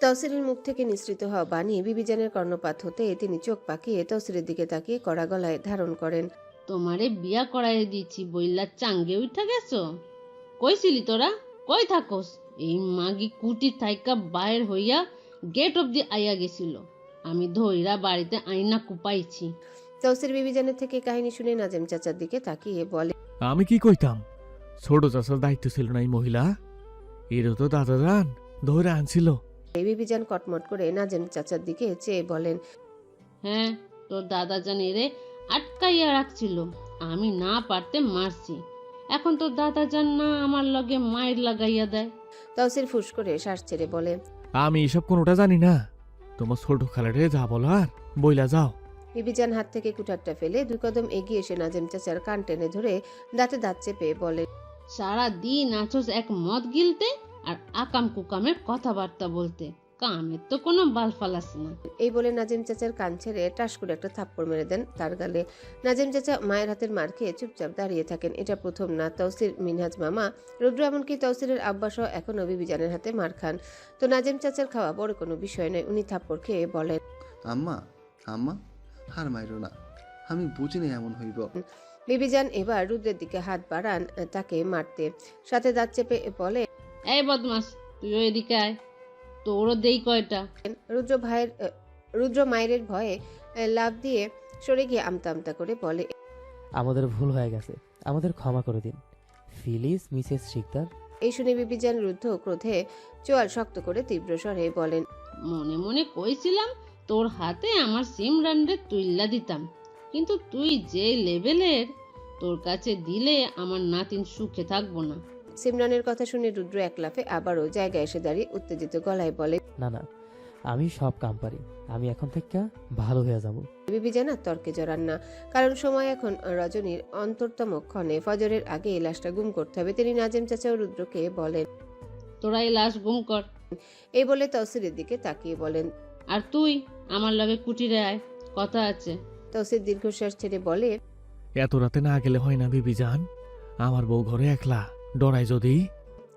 তৌসিরের মুখ থেকে নিঃসৃত হওয়া বাণী বিবিজানের কর্ণপাত হতে তিনি চোখ পাকিয়ে তৌসিরের দিকে তাকিয়ে কড়া গলায় ধারণ করেন। তোমারে বিয়া করাই দিচ্ছি বইলা চাঙ্গে উঠা গেছো? কইছিলি তোরা কই থাকোস? এই মাগি কুটি থাইকা বাইর হইয়া গেট অব্দি আইয়া গেছিল, আমি ধইরা বাড়িতে আইনা কুপাইছি। তৌসির বিবিজানের থেকে কাহিনী শুনে নাজেম চাচার দিকে তাকিয়ে বলে, আমি কি কইতাম? ছোট চাচার দায়িত্ব ছিল না এই মহিলা? এরও তো দাদা যান ধরে আনছিল। বিবিজান কটমট করে নাজেম চাচার দিকে চেয়ে বলেন, হ্যাঁ, তোর দাদা জান এরে আটকাইয়া রাখছিল, আমি না পারতে মারছি। এখন তোর দাদা জান না আমার লগে মায়ের লাগাইয়া দেয়। তৌসির ফুস করে শ্বাস ছেড়ে বলে, আমি এসব কোনোটা জানি না। তোমার ছোট খালারে যা বলার বইলা যাও। বিবিজান হাত থেকে কুঠারটা ফেলে 2 কদম এগিয়ে এসে নাজেম চাচার কান টেনে ধরে দাঁতে দাঁত চেপে বলে, সারা দিন আছোস এক মদ গিলতে আর আকাম কুকামের কথাবার্তা বলতে, কামের তো কোনো বাল ফালাস না। এই বলে নাজিম চাচার কান ছেড়ে টাস করে একটা থাপ্পড় মেরে দেন তার গালে। নাজিম চাচা মায়ের হাতের মার খেয়ে চুপচাপ দাঁড়িয়ে থাকেন। এটা প্রথম না, তৌসির, মিনহাজ মামা, রুদ্র, এমনকি তৌসিরের আব্বা সহ এখনও বিবিজানের হাতে মার খান। তো নাজিম চাচার খাওয়া বড় কোনো বিষয় নয়। উনি থাপ্পড় খেয়ে বলেন, আম্মা আম্মা হার মাইরো না, আমি বুঝিনি এমন হইব। বিবিজান এবার রুদ্রের দিকে হাত বাড়ান তাকে মারতে, সাথে দাঁত চেপে বলে, এই বদমাস, তুই এদিকে আয়, তোরও দেই কয়টা। রুদ্র মায়ের ভয়ে লাফ দিয়ে সরে গিয়ে আমতা আমতা করে বলে, আমাদের ভুল হয়ে গেছে, আমাদের ক্ষমা করে দিন প্লিজ মিসেস শিকদার। এই শুনে বিবিজান রুদ্ধ ক্রোধে চোয়াল শক্ত করে তীব্র স্বরে বলেন, মনে মনে কইছিলাম তোর হাতে আমার সিমরানরে তুইল্লা দিতাম, কিন্তু তুই যে লেভেলের, তোর কাছে দিলে আমার নাতিন সুখে থাকবো না। সিমরানের কথা শুনে রুদ্র এক লাফে আবারও জায়গায় এসে দাঁড়িয়ে উত্তেজিত গলায় বলে, না না, আমি সব কাম পারি, আমি এখন থেকে ভালো হয়ে যাব। বিবিজান আর তর্কে জড়ান না, কারণ সময় এখন রজনীর অন্তরতম ক্ষণে, ফজরের আগে এই লাশটা গুম করতে হবে। তিনি নাজিম চাচা ও রুদ্রকে বলেন, তোরা এই লাশ গুম কর। এই বলে তৌসিরের দিকে তাকিয়ে বলেন, আর তুই আমার লগে কুটিরে আয়, কথা আছে। তৌসির দীর্ঘশ্বাস ছেড়ে বলে, এত রাতে না গেলে হয় না বিবিজান, আমার বউ ঘরে একলা, ডরাই যদি।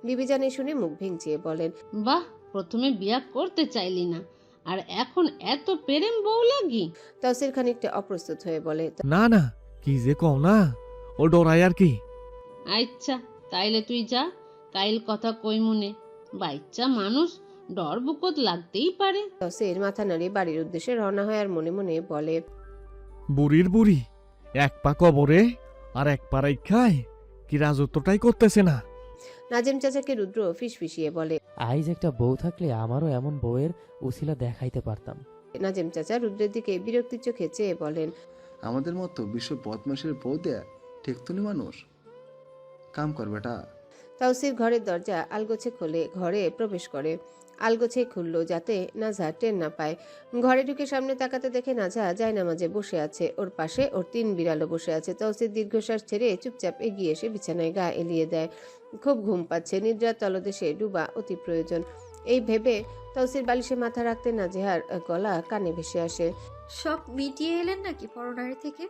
বিবিজান শুনে মুখ ভেঙচিয়ে বলেন, বাহ, প্রথমে বিয়া করতে চাইলি না, আর এখন এত প্রেম বউ লাগি। তৌসির খানিকটা অপ্রস্তুত হয়ে বলে, না না, কি যে কও না, ও ডরাই আর কি। আচ্ছা, তাইলে তুই যা, কাইল কথা কই মনে, বাচ্চা মানুষ ডর বুকত লাগতেই পারে। তৌসির মাথা নাড়িয়ে বাড়ির উদ্দেশ্যে রওনা হয় আর মনে মনে বলে, বুড়ির বুড়ি, এক পা কবরে আর এক পা রাইখায় কি রাজত্বটাই করতেছে না। নাজিম চাচাকে রুদ্র ফিসফিসিয়ে বলে, আইজ একটা বউ থাকলে আমারও এমন বউয়ের উছিলা দেখাইতে পারতাম। নাজিম চাচা রুদ্রের দিকে বিরক্তির চোখে চেয়ে বলেন, আমাদের মতো বিশ্ব বদমাশের বউ দেয়া ঠেকতনি মানুষ, কাম কর বেটা। তৌসির ঘরের দরজা আলগোছে খোলে ঘরে প্রবেশ করে। আলগোছে খুললো যাতে নাজা টের না পায়। ঘরে ঢুকে সামনে তাকাতে দেখে নাজা জায়নামাজে বসে আছে, ওর পাশে ওর 3 বিড়ালও বসে আছে। তৌসির দীর্ঘশ্বাস ছেড়ে চুপচাপ এগিয়ে এসে বিছানায় গা এলিয়ে দেয়। খুব ঘুম পাচ্ছে, নিদ্রার তলদেশে ডুবা অতি প্রয়োজন। এই ভেবে তৌসির বালিশে মাথা রাখতে নাজেহার গলা কানে ভেসে আসে, সব মিটিয়ে এলেন নাকি পরনারী থেকে?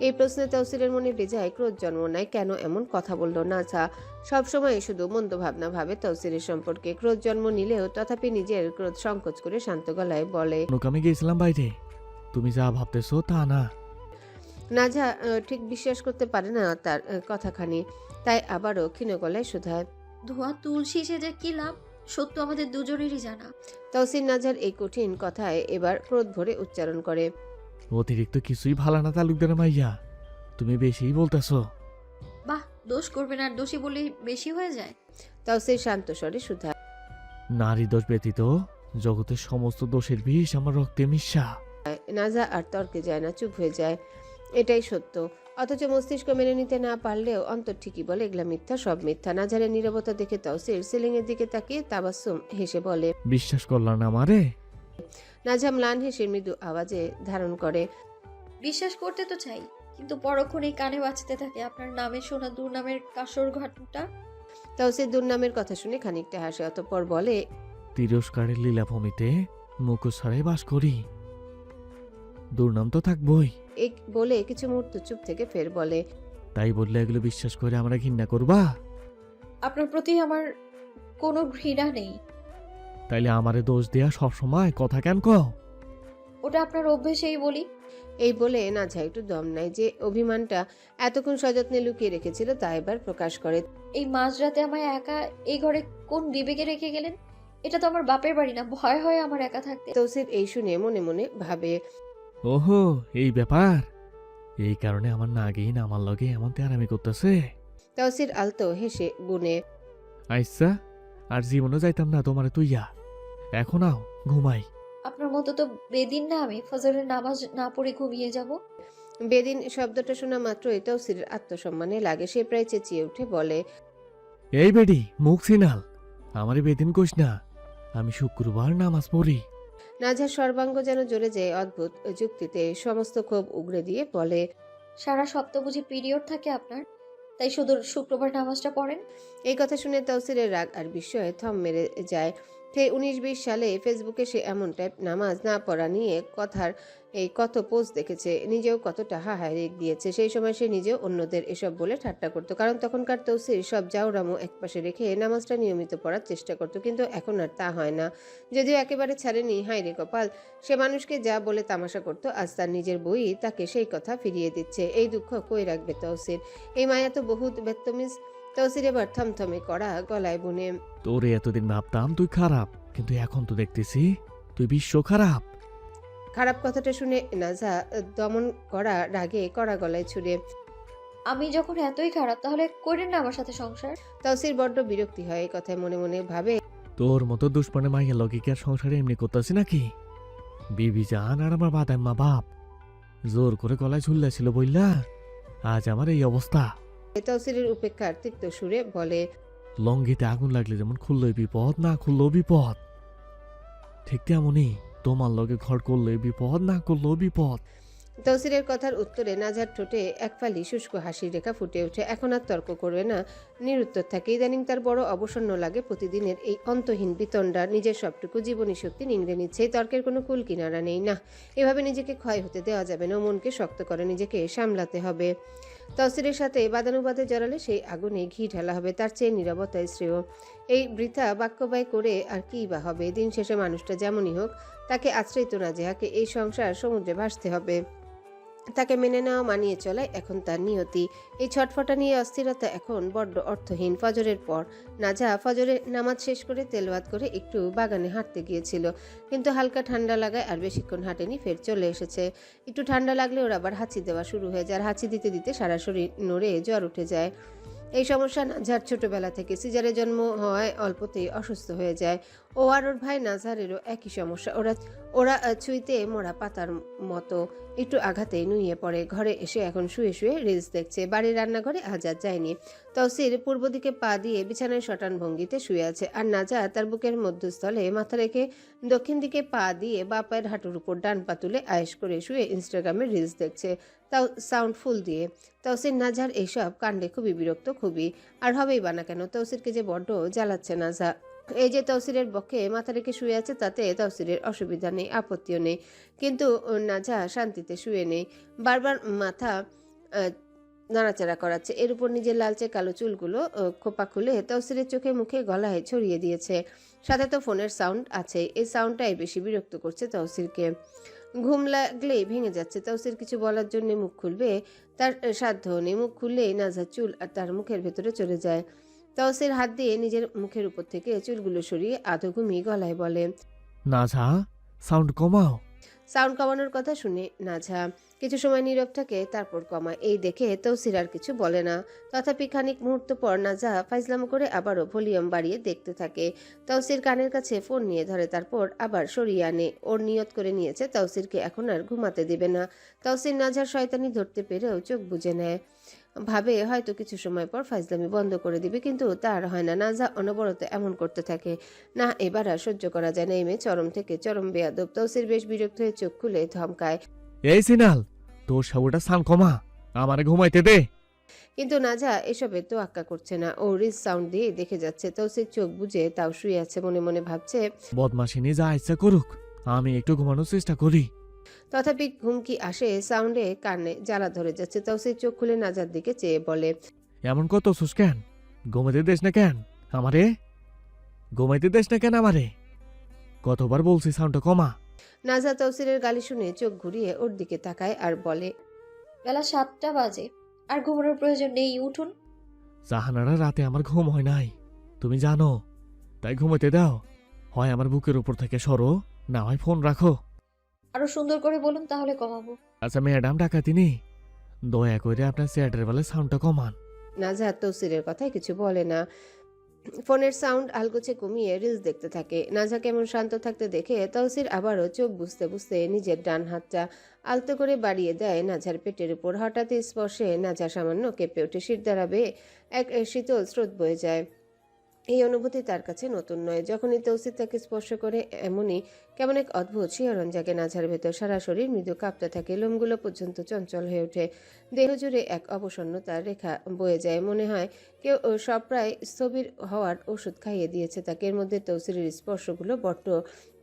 এই প্রশ্নে তৌসিরের মনে বেজায় ক্রোধ জন্ম নেয়। কেন এমন কথা বলল নাজা? সবসময় শুধু মন্দ ভাবনা ভাবে তৌসিরের সম্পর্কে। ক্রোধ জন্ম নিলেও তথাপি নিজের ক্রোধ সংকোচ করে শান্ত গলায় বলে, আমি গেছিলাম বাইরে, তুমি যা ভাবতেছো তা না। নাজা ঠিক বিশ্বাস করতে পারে না তার কথাখানি, তাই আবারও ক্ষীণ গলায় শুধায়, ধোয়া তুলসী সেজে কি লাভ? সত্য আমাদের দুজনেরই জানা। তৌসির নাজার এই কঠিন কথায় এবার ক্রোধ ভরে উচ্চারণ করে, অতিরিক্ত কিছুই ভালো না তালুকদার মাইয়া, তুমি বেশিই বলতেছো। বাহ, দোষ করবেন আর দোষী বলেই বেশি হয়ে যায়। তৌসির শান্ত স্বরে শুধায়, নারী দোষ ব্যতীত জগতের সমস্ত দোষের বিষ আমার রক্তে মিশা। নাজা আর তর্কে যায় না, চুপ হয়ে যায়। এটাই সত্য, অথচ মস্তিষ্ক মেনে নিতে না পারলেও অন্তর ঠিকই বলে এগুলা মিথ্যা, সব মিথ্যা। নাজারের নীরবতা দেখে তৌসির সিলিং এর দিকে তাকিয়ে তাবাসসুম হেসে বলে, বিশ্বাস করলা না আমারে? নাজা ম্লান হেসে মৃদু আওয়াজে ধারণ করে, বিশ্বাস করতে তো চাই, কিন্তু পরক্ষণে কানে বাজতে থাকে আপনার নামে শোনা দুর্নামের কাসর ঘটনাটা। তাওসির দুর্নামের কথা শুনে খানিকটা হাসে, অতঃপর বলে, তিরস্কারের লীলাভূমিতে মুখোশ ছাড়াই বাস করি, দুর্নাম তো থাকবই। এই বলে কিছু মুহূর্ত চুপ থেকে ফের বলে, তাই বললে এগুলো বিশ্বাস করে আমরা ঘৃণা করবা? আপনার প্রতি আমার কোনো ঘৃণা নেই। তাইলে আমারে দোষ দেয়া সবসময় কথা কেন কও? ওটা আপনার অভ্যেসেই বলি। এই বলে নাজা একটু দম নেয়, যে অভিমানটা এতক্ষণ সযত্নে লুকিয়ে রেখেছিল তা এবার প্রকাশ করে। এই মাঝরাতে আমায় একা এই ঘরে কোন বিবেকে রেখে গেলেন? এটা তো আমার বাপের বাড়ি না, ভয় হয় আমার একা থাকতে। তাওসির এই শুনে মনে মনে ভাবে, ওহো, এই ব্যাপার, এই কারণে আমার নাগিন আমার লগে এমন তেরামি করতেছে। তাওসির আলতো হেসে বনে, আইসা, আর জীবনও যাইতাম না তোমারে তুইয়া, এখন আও ঘুমাই। আপনার মতো তো বেদিন না আমি, ফজরের নামাজ না পড়ে ঘুমিয়ে যাব। বেদিন শব্দটা শোনা মাত্রই তাওসিরের আত্মসম্মানে লাগে, সে প্রায় চেঁচিয়ে উঠে বলে, এই বেডি মুখ সিনাল, আমারে বেদিন কোস না, আমি শুক্রবার নামাজ পড়ি। নাজার সর্বাঙ্গ যেন জ্বলে যায় অদ্ভুত যুক্তিতে, সমস্ত ক্ষোভ উগড়ে দিয়ে বলে, সারা সপ্তাহ বুঝি পিরিয়ড থাকে আপনার, তাই শুধু শুক্রবার নামাজটা পড়েন? এই কথা শুনে তাওসিরের রাগ আর বিস্ময়ে থম মেরে যায়। সেই 19-20 সালে ফেসবুকে সে এমন টাইপ নামাজ না পড়া নিয়ে কথার এই কত পোস্ট দেখেছে, নিজেও কতটা হাহারে দিয়েছে। সেই সময় সে নিজেও অন্যদের এসব বলে ঠাট্টা করত, কারণ তখনকার তৌসির সব জাউরামো একপাশে রেখে নামাজটা নিয়মিত পড়ার চেষ্টা করত, কিন্তু এখন আর তা হয় না। যদিও একেবারে ছাড়েনি, হায় রে কপাল, সে মানুষকে যা বলে তামাশা করত, আজ তার নিজের বই তাকে সেই কথা ফিরিয়ে দিচ্ছে। এই দুঃখ কই রাখবে তৌসির? এই মায়া তো বহুত বেত্তমিজ। তৌসির এবার থমথমে করা গলায় বনে, তোরে এতদিন ভাবতাম তুই খারাপ, কিন্তু এখন তো দেখতেছি তুই বিশ্ব খারাপ। খারাপ কথাটা শুনে নাজা দমন করা রাগে কড়া গলায় ছুড়ে, আমি যখন এতই খারাপ তাহলে করেন না আমার সাথে সংসার। তাওসির বড্ড বিরক্তি হয় এই কথায়, মনে মনে ভাবে, তোর মতো দুশ্মনে মাইয়া লগে কি আর সংসারে এমনি করতেছি নাকি? বিবি জান আর আমার বাদাম্মা বাপ জোর করে গলায় ঝুললেছিল বললা, আজ আমার এই অবস্থা। তাওসিরের উপেক্ষার তিক্ত সুরে বলে, লঙ্গিতে আগুন লাগলে যেমন খুললেই বিপদ, না খুললেও বিপদ, ঠিক তেমনই তোমার লগে ঘর করলে বিপদ, না করলেও বিপদ। তৌসিরের কথার উত্তরে নাজার ঠোঁটে এক ফালি শুষ্ক হাসির রেখা ফুটে ওঠে। এখন আর তর্ক করবে না, নিরুত্তর থাকে। ইদানিং তার বড় অবসন্ন লাগে প্রতিদিনের এই অন্তহীন বিতণ্ডা, নিজের সবটুকু জীবনী শক্তি নিংড়ে নিচ্ছে। এই তর্কের কোনো কুল কিনারা নেই। না, এভাবে নিজেকে ক্ষয় হতে দেওয়া যাবে না, মনকে শক্ত করে নিজেকে সামলাতে হবে। তৌসিরের সাথে বাদানুবাদে জড়ালে সেই আগুনে ঘি ঢালা হবে, তার চেয়ে নীরবতায় শ্রেয়। এই বৃথা বাক্যবায় করে আর কি বা হবে? দিন শেষে মানুষটা যেমনই হোক, তাকে আশ্রয়িত না যেহাকে এই সংসার সমুদ্রে ভাসতে হবে। তাকে মেনে নেওয়া, মানিয়ে চলাই এখন তার নিয়তি। এই ছটফটা নিয়ে অস্থিরতা এখন বড্ড অর্থহীন। ফজরের পর নাজা ফজরের নামাজ শেষ করে তেলওয়াত করে একটু বাগানে হাঁটতে গিয়েছিল, কিন্তু হালকা ঠান্ডা লাগায় আর বেশিক্ষণ হাঁটেনি, ফের চলে এসেছে। একটু ঠান্ডা লাগলে ওর আবার হাঁচি দেওয়া শুরু হয়ে যায়, আর হাঁচি দিতে দিতে সারা শরীর নড়ে জ্বর উঠে যায়। এই সমস্যা নাজার ছোটবেলা থেকে, সিজারে জন্ম হওয়ায় অল্পতেই অসুস্থ হয়ে যায়। ও আর ওর ভাই নাজারেরও একই সমস্যা। ওরা ছুঁইতে মোড়া পাতার মতো, একটু আঘাতেই নুয়ে পড়ে। ঘরে এসে এখন শুয়ে শুয়ে রিলস দেখছে। বাড়ির রান্নাঘরে আজ আর যায়নি। তৌসির পূর্ব দিকে পা দিয়ে বিছানায় শটান ভঙ্গিতে শুয়ে আছে, আর নাজা তার বুকের মধ্যস্থলে মাথা রেখে দক্ষিণ দিকে পা দিয়ে বাঁ পায়ের হাঁটুর উপর ডান পা তুলে আয়েশ করে শুয়ে ইনস্টাগ্রামে রিলস দেখছে, তাও সাউন্ড ফুল দিয়ে। তৌসির নাজার এইসব কাণ্ডে খুবই বিরক্ত, খুবই। আর হবেই বা না কেন, তৌসিরকে যে বড্ড জ্বালাচ্ছে নাজা। এই যে তৌসিরের বক্ষে মাথা রেখে শুয়ে আছে, তাতে তৌসিরের অসুবিধা নেই, আপত্তিও নেই, কিন্তু নাজা শান্তিতে শুয়ে নেই। বারবার মাথা নাড়াচাড়া করাচ্ছে, এর উপর নিজের লালচে কালো চুলগুলো খোপা খুলে তৌসিরের চোখে মুখে গলায় ছড়িয়ে দিয়েছে। সাথে তো ফোনের সাউন্ড আছে, এই সাউন্ডটাই বেশি বিরক্ত করছে তৌসিরকে। ঘুম লাগলেই ভেঙে যাচ্ছে। তৌসির কিছু বলার জন্য মুখ খুলবে, তার সাধ্য নেই। মুখ খুললেই নাজার চুল আর তার মুখের ভেতরে চলে যায়। তৌসির হাত দিয়ে নিজের মুখের উপর থেকে চুলগুলো সরিয়ে আধো ঘুমিয়ে গলায় বলে, নাজা, সাউন্ড কমাও। সাউন্ড কমানোর কথা শুনে নাজা কিছু সময় নীরব থাকে, তারপর কমায়। এই দেখে তৌসির আর কিছু বলে না। তথাপি খানিক মুহূর্ত পর নাজা ফাইজলাম করে আবারও ভলিউম বাড়িয়ে দেখতে থাকে। তৌসির কানের কাছে ফোন নিয়ে ধরে, তারপর আবার সরিয়ে আনে। ওর নিয়ত করে নিয়েছে তৌসিরকে এখন আর ঘুমাতে দেবে না। তৌসির নাজার শয়তানি ধরতে পেরেও চোখ বুজে নেয়, ভাবে হয়তো কিছু সময় পর ফাইজলামি বন্ধ করে দিবে, কিন্তু তার হয় না। নাজা অনবরত এমন করতে থাকে। না, এবার আর সহ্য করা যায় না। এই মেয়ে চরম থেকে চরম বেয়াদব। তৌসির বেশ বিরক্ত হয়ে চোখ খুলে ধমকায়, এই সিনাল, তোর সাবুটা সান কমা, আমারে ঘুমাইতে দে। কিন্তু নাজা এসবে তোয়াক্কা করছে না। ও রিস সাউন্ড দিয়ে দেখে যাচ্ছে তৌসিফ চোখ বুজে তাও শুয়ে আছে, মনে মনে ভাবছে বদমাশিনী যা ইচ্ছা করুক, আমি একটু ঘুমানোর চেষ্টা করি। তথাপি ঘুমকি আসে, সাউন্ডে কানে জ্বালা ধরে যাচ্ছে। তৌসিফ চোখ খুলে নাজার দিকে চেয়ে বলে, এমন কত সুস কেন? ঘুমাইতে দেশ না কেন আমারে? ঘুমাইতে দেশ না কেন আমারে? কতবার বলছি সাউন্ডটা কমা। নাজা তৌসিরের গালি শুনে চোখ ঘুরিয়ে ওর দিকে তাকায় আর বলে, বেলা 7টা বাজে, আর ঘুমানোর প্রয়োজন নেই, উঠুন। জাহানারা রাতে আমার ঘুম হয় নাই, তুমি জানো, তাই ঘুমাইতে দাও। হয় আমার বুকের উপর থেকে সরো, না হয় ফোন রাখো। আরো সুন্দর করে বলুন, তাহলে কমাবো। আচ্ছা ম্যাডাম ডাকাতিনি, দয়া করে আপনার চেয়ারের বেলা সাউন্ডটা কমান। নাজা তৌসিরের কথায় কিছু বলে না। ফোনের সাউন্ড আলগোছে কমিয়ে রিলস দেখতে থাকে। নাজা কেমন শান্ত থাকতে দেখে তৌসির আবারও চোখ বুঝতে বুঝতে নিজের ডান হাতটা আলতো করে বাড়িয়ে দেয় নাজার পেটের উপর। হঠাৎ স্পর্শে নাজা সামান্য কেঁপে ওঠে, শির দ্বারা বেয়ে এক শীতল স্রোত বয়ে যায়। এই অনুভূতি তার কাছে নতুন নয়। যখনই তৌসির তাকে স্পর্শ করে এমনই কেমন এক অদ্ভুত শিহরণ জাগে নাজার ভেতর। সারা শরীর মৃদু কাঁপতে থাকে, লোমগুলো পর্যন্ত চঞ্চল হয়ে ওঠে, দেহ জুড়ে এক অবসন্নতার রেখা বয়ে যায়। মনে হয় কেউ সব প্রায় স্থবির হওয়ার ওষুধ খাইয়ে দিয়েছে তাকে। এর মধ্যে তৌসিরের স্পর্শগুলো বড্ড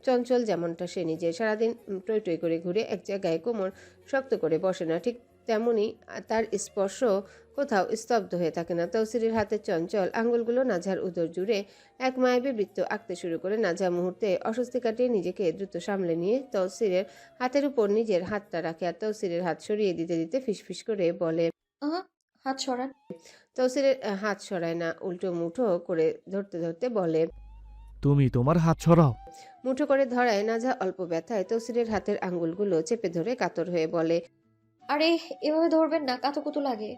চঞ্চল, যেমনটা সে নিজে সারাদিন টই টই করে ঘুরে এক জায়গায় কোমর শক্ত করে বসে না, ঠিক তেমনই তার স্পর্শ কোথাও স্তব্ধ হয়ে থাকে না। তৌসিরের হাতের চঞ্চল আঙ্গুলগুলো নাজার উদর জুড়ে এক মায়াবী বৃত্ত আঁকতে শুরু করে। নাজা মুহূর্তে অস্বস্তি কাটিয়ে নিজেকে দ্রুত সামলে নিয়ে তৌসিরের হাতের উপর নিজের হাতটা রাখে আর তৌসিরের হাত সরিয়ে দিতে দিতে ফিসফিস করে বলে, হাত সরান। তৌসিরের হাত সরায় না, উল্টো মুঠো করে ধরতে ধরতে বলে, তুমি তোমার হাত ছড়াও। মুঠো করে ধরায় নাজা অল্প ব্যথায় তৌসিরের হাতের আঙ্গুলগুলো চেপে ধরে কাতর হয়ে বলে, আরে এভাবে ধরবেন না, কাতকুতু লাগে।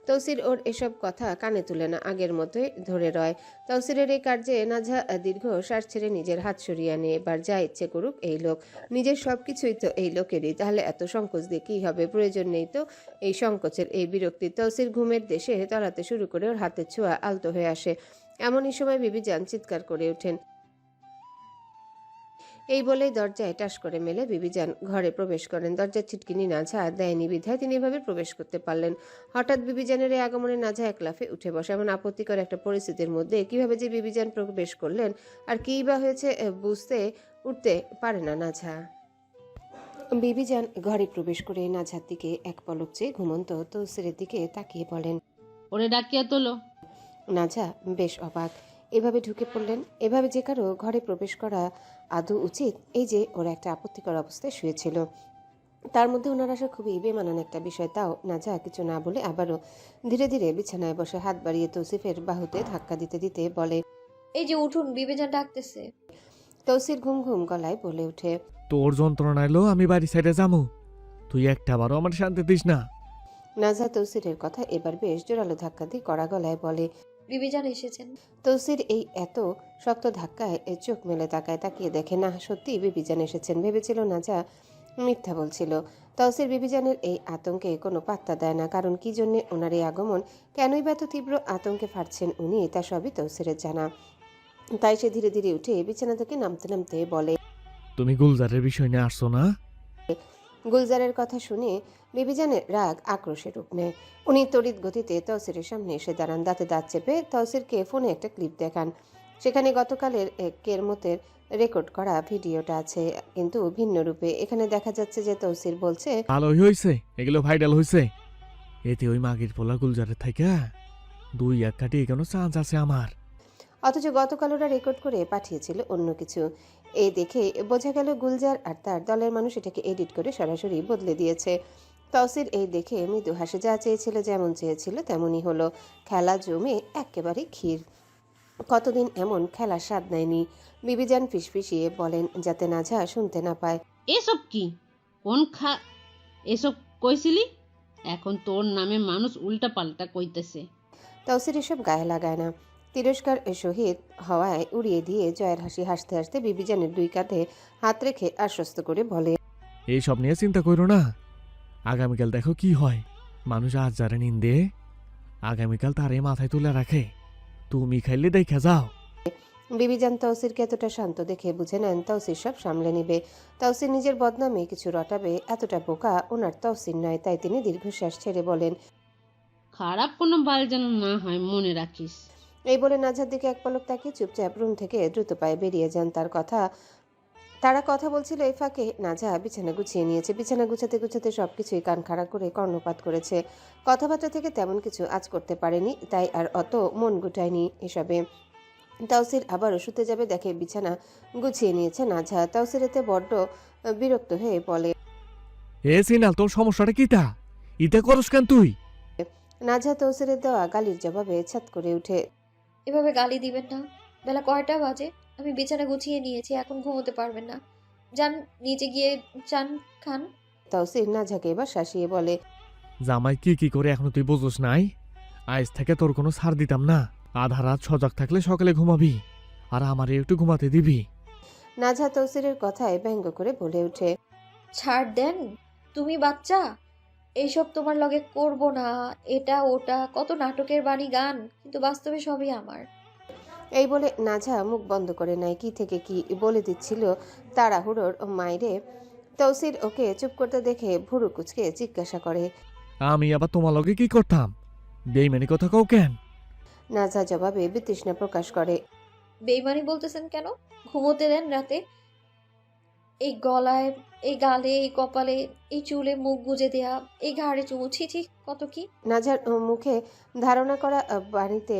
তৌসির ওর এসব কথা কানে তুলে না, আগের মতোই ধরে রয়। তৌসিরের এই কার্যে নাজা দীর্ঘ শ্বাস ছেড়ে নিজের হাত সরিয়ে আনে। এবার যা ইচ্ছে করুক এই লোক, নিজের সবকিছুই তো এই লোকেরই, তাহলে এত সংকোচ দিয়ে কি হবে? প্রয়োজন নেই তো এই সংকোচের, এই বিরক্তি। তৌসির ঘুমের দেশে তলাতে শুরু করে ওর হাতের ছোঁয়া আলতো হয়ে আসে। এমনই সময় বিবিজান চিৎকার করে ওঠেন। এই বলেই দরজায় টাস করে মেলে বিবিজান ঘরে প্রবেশ করেন। দরজার ছিটকিনি নাজা দেয়নি বিধায় তিনি এভাবে প্রবেশ করতে পারলেন। হঠাৎ বিবিজানের এই আগমনে নাজা এক লাফে উঠে বসে। এমন আপত্তিকর একটা পরিস্থিতির মধ্যে কিভাবে যে বিবিজান প্রবেশ করলেন আর কী বা হয়েছে বুঝতে উঠতে পারে না নাজা। বিবিজান ঘরে প্রবেশ করে নাজার দিকে এক পলক চেয়ে ঘুমন্ত তৌসিরের দিকে তাকিয়ে বলেন, ওরে ডাকিয়া তোলো। নাজা বেশ অবাক, এভাবে ঢুকে পড়লেন। এভাবে যে কারো ঘরে প্রবেশ করা আদৌ উচিত? এই যে ওরা একটা আপত্তিকর অবস্থায় শুয়েছিল, তার মধ্যে ওনার আসা খুবই বেমানান একটা বিষয়। তাও নাজা কিছু না বলে আবারও ধীরে ধীরে বিছানায় বসে হাত বাড়িয়ে তৌসিফের বাহুতে ধাক্কা দিতে দিতে বলে, এই যে উঠুন, বিবেজান ডাকতেছে। তৌসির ঘুম ঘুম গলায় বলে ওঠে, তোর যন্ত্রণা এলো, আমি বাড়ি সাইডে যাবো, তুই একটা বারও আমার শান্তি দিস না। নাজা তৌসিরের কথা এবার বেশ জোরালো ধাক্কা দিয়ে কড়া গলায় বলে, বিবেজান এসেছেন। তৌসির এই এত শক্ত ধাক্কায় চোখ মেলে তাকিয়ে দেখে না, সত্যি বিবিজান এসেছেন। ভেবেছিল নাজা মিথ্যা বলছিল। তৌসির বিবিজানের এই আতঙ্কে কোনো পাত্তা দেয় না, কারণ কি জন্যে ওনার এই আগমন, কেনই বা এত তীব্র আতঙ্কে ফাটছেন উনি, তা সবই তৌসিরের জানা। তাই সে ধীরে ধীরে উঠে বিছানা থেকে নামতে নামতে বলে, তুমি গুলজারের বিষয় নিয়ে আসছো না? গুলজারের কথা শুনে বিবিজানের রাগ আক্রোশে রূপ নেয়। উনি তড়িৎ গতিতে তৌসিরের সামনে এসে দাঁড়ান, দাঁতে দাঁত চেপে তৌসিরকে ফোনে একটা ক্লিপ দেখান। সেখানে গতকালের কেরমতের রেকর্ড করা ভিডিওটা আছে, কিন্তু ভিন্ন রূপে। এখানে দেখা যাচ্ছে যে তৌসির বলছে, ভালোই হয়েছে, এগুলো ভাইরাল হয়েছে। এতে ওই মাগির পোলা গুলজারের থাইকা 2-1 কাটি কেন চান্স আছে আমার। অথচ গতকাল ওরা রেকর্ড করে পাঠিয়েছিল অন্য কিছু। এই দেখে বোঝা গেল গুলজার আর তার দলের মানুষ এটাকে এডিট করে সরাসরি বদলে দিয়েছে। তৌসির এই দেখে মৃদু হাসে, যা চেয়েছিল যেমন চেয়েছিল তেমনই হলো। খেলা জমে একেবারে ক্ষীর। কতদিন এমন খেলার স্বাদ নেয়নি। বিবিজান ফিসফিসিয়ে বলেন, যাতে নাজা শুনতে না পায়, এসব কি? কোন এসব কইছিলি? এখন তোর নামে মানুষ উল্টা পাল্টা কইতেছে। তৌসির এসব গায়ে লাগায় না। তিরস্কার সহিত হওয়ায় উড়িয়ে দিয়ে জয়ের হাসি হাসতে হাসতে বিবিজানের 2 কাঁধে হাত রেখে আশ্বস্ত করে বলে, এইসব নিয়ে চিন্তা করো না, আগামীকাল দেখো কি হয়। মানুষ আজ যারা নিন্দে, আগামীকাল তারে মাথায় তুলে রাখে, তুমি খাইলে দেখে যাও। বিবিজান তৌসিরকে এতটা শান্ত দেখে বুঝে নেন তৌসির সব সামলে নিবে। তৌসির নিজের বদনামে কিছু রটাবে এতটা বোকা ওনার তৌসির নয়, তাই তিনি দীর্ঘশ্বাস ছেড়ে বলেন, খারাপ কোনো বাল যেন না হয় মনে রাখিস। এই বলে নাজার দিকে এক পলক তাকিয়ে চুপচাপ রুম থেকে দ্রুত পায়ে বেরিয়ে যান। তারা কথা বলছিল এই ফাঁকে নাজা বিছানা গুছিয়ে নিয়েছে। বিছানা গুছাতে গুছাতে সবকিছুই কান খাড়া করে কর্ণপাত করেছে। কথাবার্তা থেকে তেমন কিছু আজ করতে পারেনি, তাই আর অত মন গুটায়নি এসবে। তাওসির আবারও শুতে যাবে, দেখে বিছানা গুছিয়ে নিয়েছে নাজা। তাওসির এতে বড্ড বিরক্ত হয়ে বলে, এ সিনাল তোর সমস্যাটা কি তা ইতে করস কেন তুই? নাজা তৌসিরের দেওয়া গালির জবাবে ছাত করে উঠে, এভাবে গালি দিবেন না। বেলা কয়টা বাজে? আমি বিছানা গুছিয়ে নিয়েছি, এখন ঘুমোতে পারবেন না। যান নিচে গিয়ে চান খান। তাওসির নাজাকে এবার শাসিয়ে বলে, জামাই কি কি করে এখনো তুই বুঝোস নাই? আজ থেকে তোর কোনো ছাড় দিতাম না। আধা রাত সজাগ থাকলে সকালে ঘুমাবি, আর আমারে একটু ঘুমাতে দিবি। নাজা তৌসিরের কথায় ব্যঙ্গ করে বলে ওঠে, ছাড় দেন, তুমি বাচ্চা, এইসব তোমার লগে করব না। এটা ওটা কত নাটকের বাণী গান, কিন্তু বাস্তবে সবই আমার। এই বলে নাজা মুখ বন্ধ করে নেয়। কি থেকে কি বলে দিচ্ছিল তাড়াহুড়োর মাইরে। তৌসির ওকে চুপ করতে দেখে ভুরু কুচকে জিজ্ঞাসা করে, আমি আবার তোমার লগে কি করতাম? বেইমানি কথা কও কেন? নাজা জবাবে বিতৃষ্ণা প্রকাশ করে, বেইমানি বলতেছেন কেন? ঘুমোতে দেন রাতে। এই গলায়, এই গালে, এই কপালে, এই চুলে মুখ গুজে দেয়া, এই ঘাড়ে চুমু, ছি ছি কত কি। নাজার মুখে ধারণা করা বাড়িতে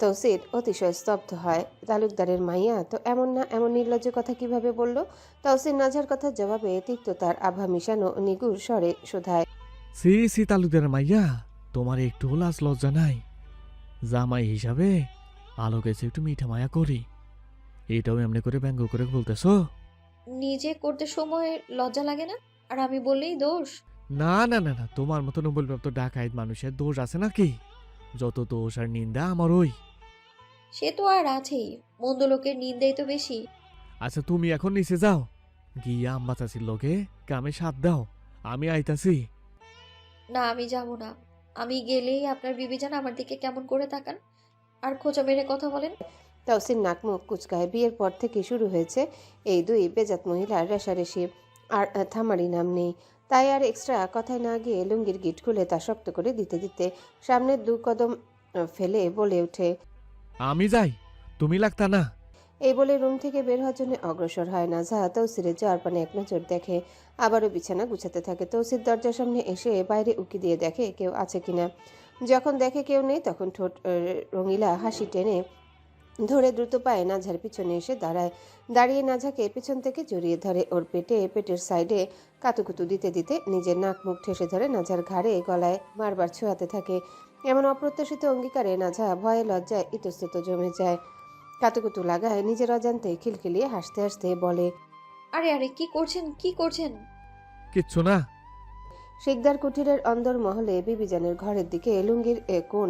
তৌসির অতিশয় স্তব্ধ হয়। তালুকদারের মাইয়া তো এমন না, এমন নির্লজ্জ কথা কিভাবে বলল? তৌসির নাজার কথার জবাবে তিক্ততার আভা মিশানো নিগুর স্বরে শোধায়, সি সি তালুকদার মাইয়া, তোমার একটু লাজ লজ্জা নাই? জামাই হিসাবে আলো গেছে একটু মিঠা মায়া করি, এটাও এমনি করে ব্যঙ্গ করে বলতেছ? নিজে করতে সময় লজ্জা লাগে না? আর আমি বললেই দোষ? না না না না, তোমার মতো নোবেলপ্রাপ্ত ডাকাইত মানুষের দোষ আছে নাকি? যত দোষ আর নিন্দা আমার ওই। সে তো আর আছেই, মন্দ লোকের নিন্দাই তো বেশি। আচ্ছা তুমি এখন নিচে যাও, গিয়া আম্মা চাচির লোকে কামে সাথ দাও, আমি আইতাছি। না, আমি যাব না। আমি গেলেই আপনার বিবিজান আমার দিকে কেমন করে তাকান আর খোঁচা মেরে কথা বলেন। তৌসির নাক মুখ কুচকায়। বিয়ের পর থেকে শুরু হয়েছে এই দুই বেজাত মহিলার রেশারেশি, আর থামারই নাম নেই। তাই আর এক্সট্রা কথায় না গিয়ে লুঙ্গির গিট খুলে তা শক্ত করে দিতে দিতে সামনের 2 কদম ফেলে বলে ওঠে, আমি যাই, তুমি লাগতা না। এই বলে রুম থেকে বের হওয়ার জন্য অগ্রসর হয় নাজা। তৌসিরের যাওয়ার পানে এক নজর দেখে, আবারও বিছানা গুছাতে থাকে। তৌসির দরজার সামনে এসে বাইরে উকি দিয়ে দেখে কেউ আছে কিনা। যখন দেখে কেউ নেই, তখন ঠোঁট রঙিলা হাসি টেনে ধরে দ্রুত পায়ে নাঝার পিছনে এসে দাঁড়িয়ে নাঝাকে পিছন থেকে জড়িয়ে ধরে। ওর পেটের সাইডে কাতুকুতু দিতে দিতে নিজের নাক মুখ ঠেসে ধরে নাঝার ঘাড়ে গলায় বারবার ছোঁয়াতে থাকে। এমন অপ্রত্যাশিত অঙ্গীকারে নাঝা ভয়ে লজ্জায় ইতস্তত জমে যায়। কাতুকুতু লাগায় নিজের অজান্তে খিলখিলিয়ে হাসতে হাসতে বলে, আরে আরে কি করছেন, কি করছেন? কিচ্ছু না। শিকদার কুঠিরের অন্দর মহলে বিবিজানের ঘরের দিকে লুঙ্গির কোণ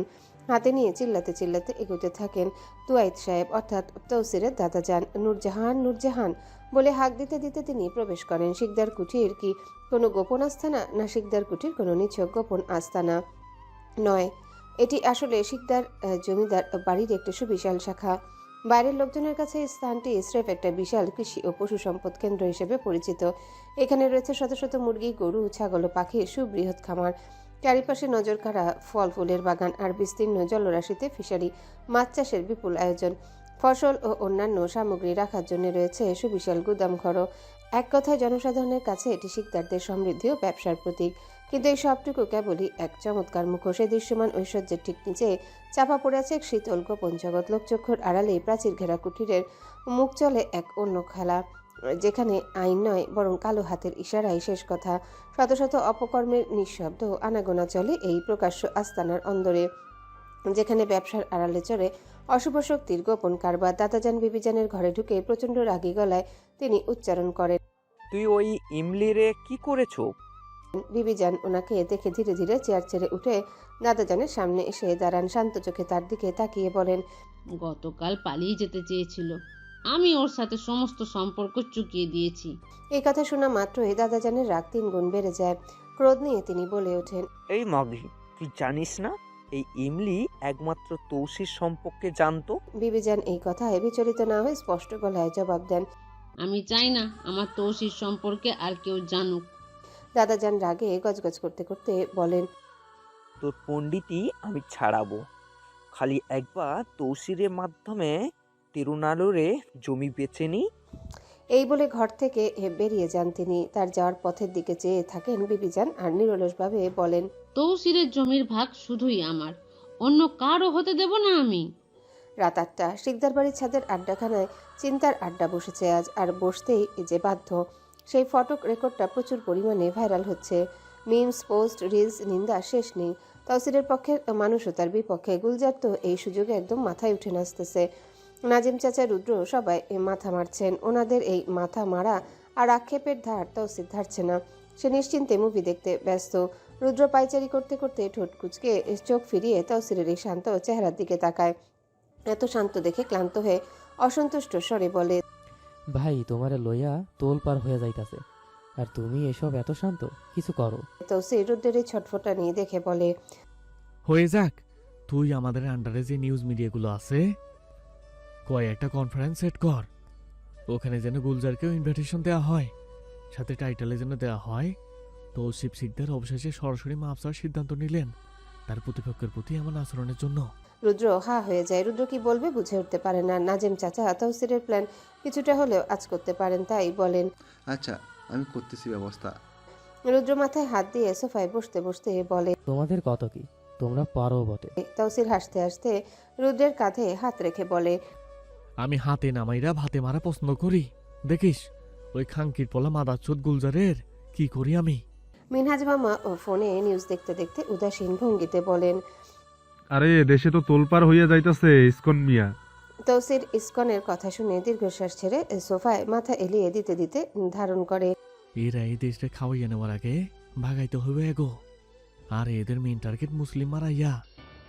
হাতে নিয়ে চিল্লাতে চিল্লাতে এগোতে থাকেন তুয়াইত সাহেব, অর্থাৎ তৌসিরের দাদাজান। নূরজাহান, নূরজাহান বলে হাঁক দিতে দিতে তিনি প্রবেশ করেন। শিকদার কুঠির কি কোনো গোপন আস্তানা? না, শিকদার কুঠির কোনো নিছক গোপন আস্তানা নয়। এটি আসলে শিকদার জমিদার বাড়ির একটি সুবিশাল শাখা। বাইরের লোকজনের কাছে এই স্থানটি স্রেফ একটা বিশাল কৃষি ও পশু সম্পদ কেন্দ্র হিসেবে পরিচিত। এখানে রয়েছে শত শত মুরগি, গরু, ছাগল ও পাখির সুবৃহৎ খামার। চারিপাশে নজর কাড়া ফল ফুলের বাগান আর বিস্তীর্ণ জলরাশিতে ফিশারি, মাছ চাষের বিপুল আয়োজন। ফসল ও অন্যান্য সামগ্রী রাখার জন্য রয়েছে সুবিশাল গুদামঘরও। এক কথায় জনসাধারণের কাছে এটি শিকদারদের সমৃদ্ধি ও ব্যবসার প্রতীক। কিন্তু এই সবটুকু কেবলই এক চমৎকার মুখোশ। এই দৃশ্যমান ঐশ্বর্যের ঠিক নিচে চাপা পড়ে আছে এক শীতল গোপন জগৎ। লোকচক্ষুর আড়ালে প্রাচীর ঘেরা কুঠিরের মুখ চলে এক অন্য খেলা, যেখানে আইন নয় বরং কালো হাতের ইশারাই শেষ কথা। শত শত অপকর্মের নিঃশব্দ আনাগোনা চলে এই প্রকাশ্য আস্তানার অন্দরে, যেখানে ব্যবসার আড়ালে চড়ে অশুভ শক্তির গোপন কারবার। দাদাজান বিবিজানের ঘরে ঢুকে প্রচণ্ড রাগী গলায় তিনি উচ্চারণ করেন, তুই ওই ইমলিরে কি করেছো? বিবিজান ওনাকে দেখে ধীরে ধীরে চেয়ার ছেড়ে উঠে দাদাজানের সামনে এসে দাঁড়ান। শান্ত চোখে তার দিকে তাকিয়ে বলেন, গতকাল পালিয়ে যেতে চেয়েছিল, আমি ওর সাথে সমস্ত সম্পর্ক চুকিয়ে দিয়েছি। এই কথা শোনা মাত্রই দাদাজানের রাগ 3 গুণ বেড়ে যায়। ক্রোধ নিয়ে তিনি বলে ওঠেন, এই মাগি, তুই জানিস না এই ইমলি একমাত্র তৌসির সম্পর্কে জানতো? বিবিজান এই কথায় বিচলিত না হয়ে স্পষ্ট গলায় জবাব দেন। আমি চাই না আমার তৌসির সম্পর্কে আর কেউ জানুক। দাদাজান রাগে গজগজ করতে করতে বলেন, তোর পণ্ডিতই আমি ছাড়াবো, খালি একবার তৌসিরের মাধ্যমে তিরুনালুরে জমি বেচে নি। এই বলে ঘর থেকে বেরিয়ে যান তিনি। তার যাওয়ার পথের দিকে চেয়ে থাকেন বিবিজান আর নিরলসভাবে বলেন, তৌসিরের জমির ভাগ শুধুই আমার, অন্য কারও হতে দেব না আমি। রাত 8টা। শিকদার বাড়ির ছাদের আড্ডাখানায় চিন্তার আড্ডা বসেছে আজ, আর বসতেই যে বাধ্য। সেই ফটো রেকর্ডটা প্রচুর পরিমাণে ভাইরাল হচ্ছে। মিমস, পোস্ট, রিলস, নিন্দা শেষ নেই। তৌসিরের পক্ষের মানুষও তার বিপক্ষে। গুলজার তো এই সুযোগে একদম মাথায় উঠে নাচতেছে। নাজিম চাচা, রুদ্র সবাই মাথা মারছেন। ওনাদের এই মাথা মারা আর আক্ষেপের ধার তৌসির ধারছে না। সে নিশ্চিন্তে মুভি দেখতে ব্যস্ত। রুদ্র পায়চারি করতে করতে ঠোঁট কুচকে চোখ ফিরিয়ে তৌসিরের এই শান্ত চেহারার দিকে তাকায়। এত শান্ত দেখে ক্লান্ত হয়ে অসন্তুষ্ট স্বরে বলে, ভাই তোমারে লইয়া তোল পার হয়ে যাইতাছে, আর তুমি এসব এত শান্ত, কিছু করো। তৌসির রুদ্রের এই ছটফটা নিয়ে দেখে বলে, হয়ে যাক, তুই আমাদের আন্ডারে যে নিউজ মিডিয়াগুলো আছে একটা কনফারেন্স সেট কর, ওখানে যেন গুলজারকেও ইনভিটেশন দেওয়া হয়, সাথে টাইটেলে যেন দেওয়া হয় তৌসিফ শিকদার অবশেষে সরাসরি মাপ চাওয়ার সিদ্ধান্ত নিলেন তার প্রতিপক্ষের প্রতি এমন আচরণের জন্য। রুদ্র হা হয়ে যায়। রুদ্র কি বলবে বুঝে উঠতে পারে না। নাজিম চাচা তৌসিরের প্ল্যান কিছুটা হলেও আজ করতে পারেন, তাই বলেন, আচ্ছা আমি করতেছি ব্যবস্থা। রুদ্র মাথায় হাত দিয়ে সোফায় বসতে বসতে বলে, তোমাদের কত কি, তোমরা পারো বটে। তৌসির হাসতে হাসতে রুদ্রের কাঁধে হাত রেখে বলে, আমি হাতে নামাইরা ভাতে মারা পছন্দ করি, দেখিস ওই খাঙ্কির পলা মাদাচ্ছুত গুলজারের কি করি আমি। মিনহাজ মামা ফোনে নিউজ দেখতে দেখতে উদাসীন ভঙ্গিতে বলেন, আরে দেশে তো তোলপার হইয়া যাইতাছে ইসকন মিয়া। তৌসির ইসকনের কথা শুনে দীর্ঘশ্বাস ছেড়ে সোফায় মাথা এলিয়ে দিতে দিতে ধারণ করে, এরা এই দেশটা খাওয়াইয়া নেওয়ার আগে ভাগাইতে হইবে এগো। আর এদের মেন টার্গেট মুসলিম মারাইয়া।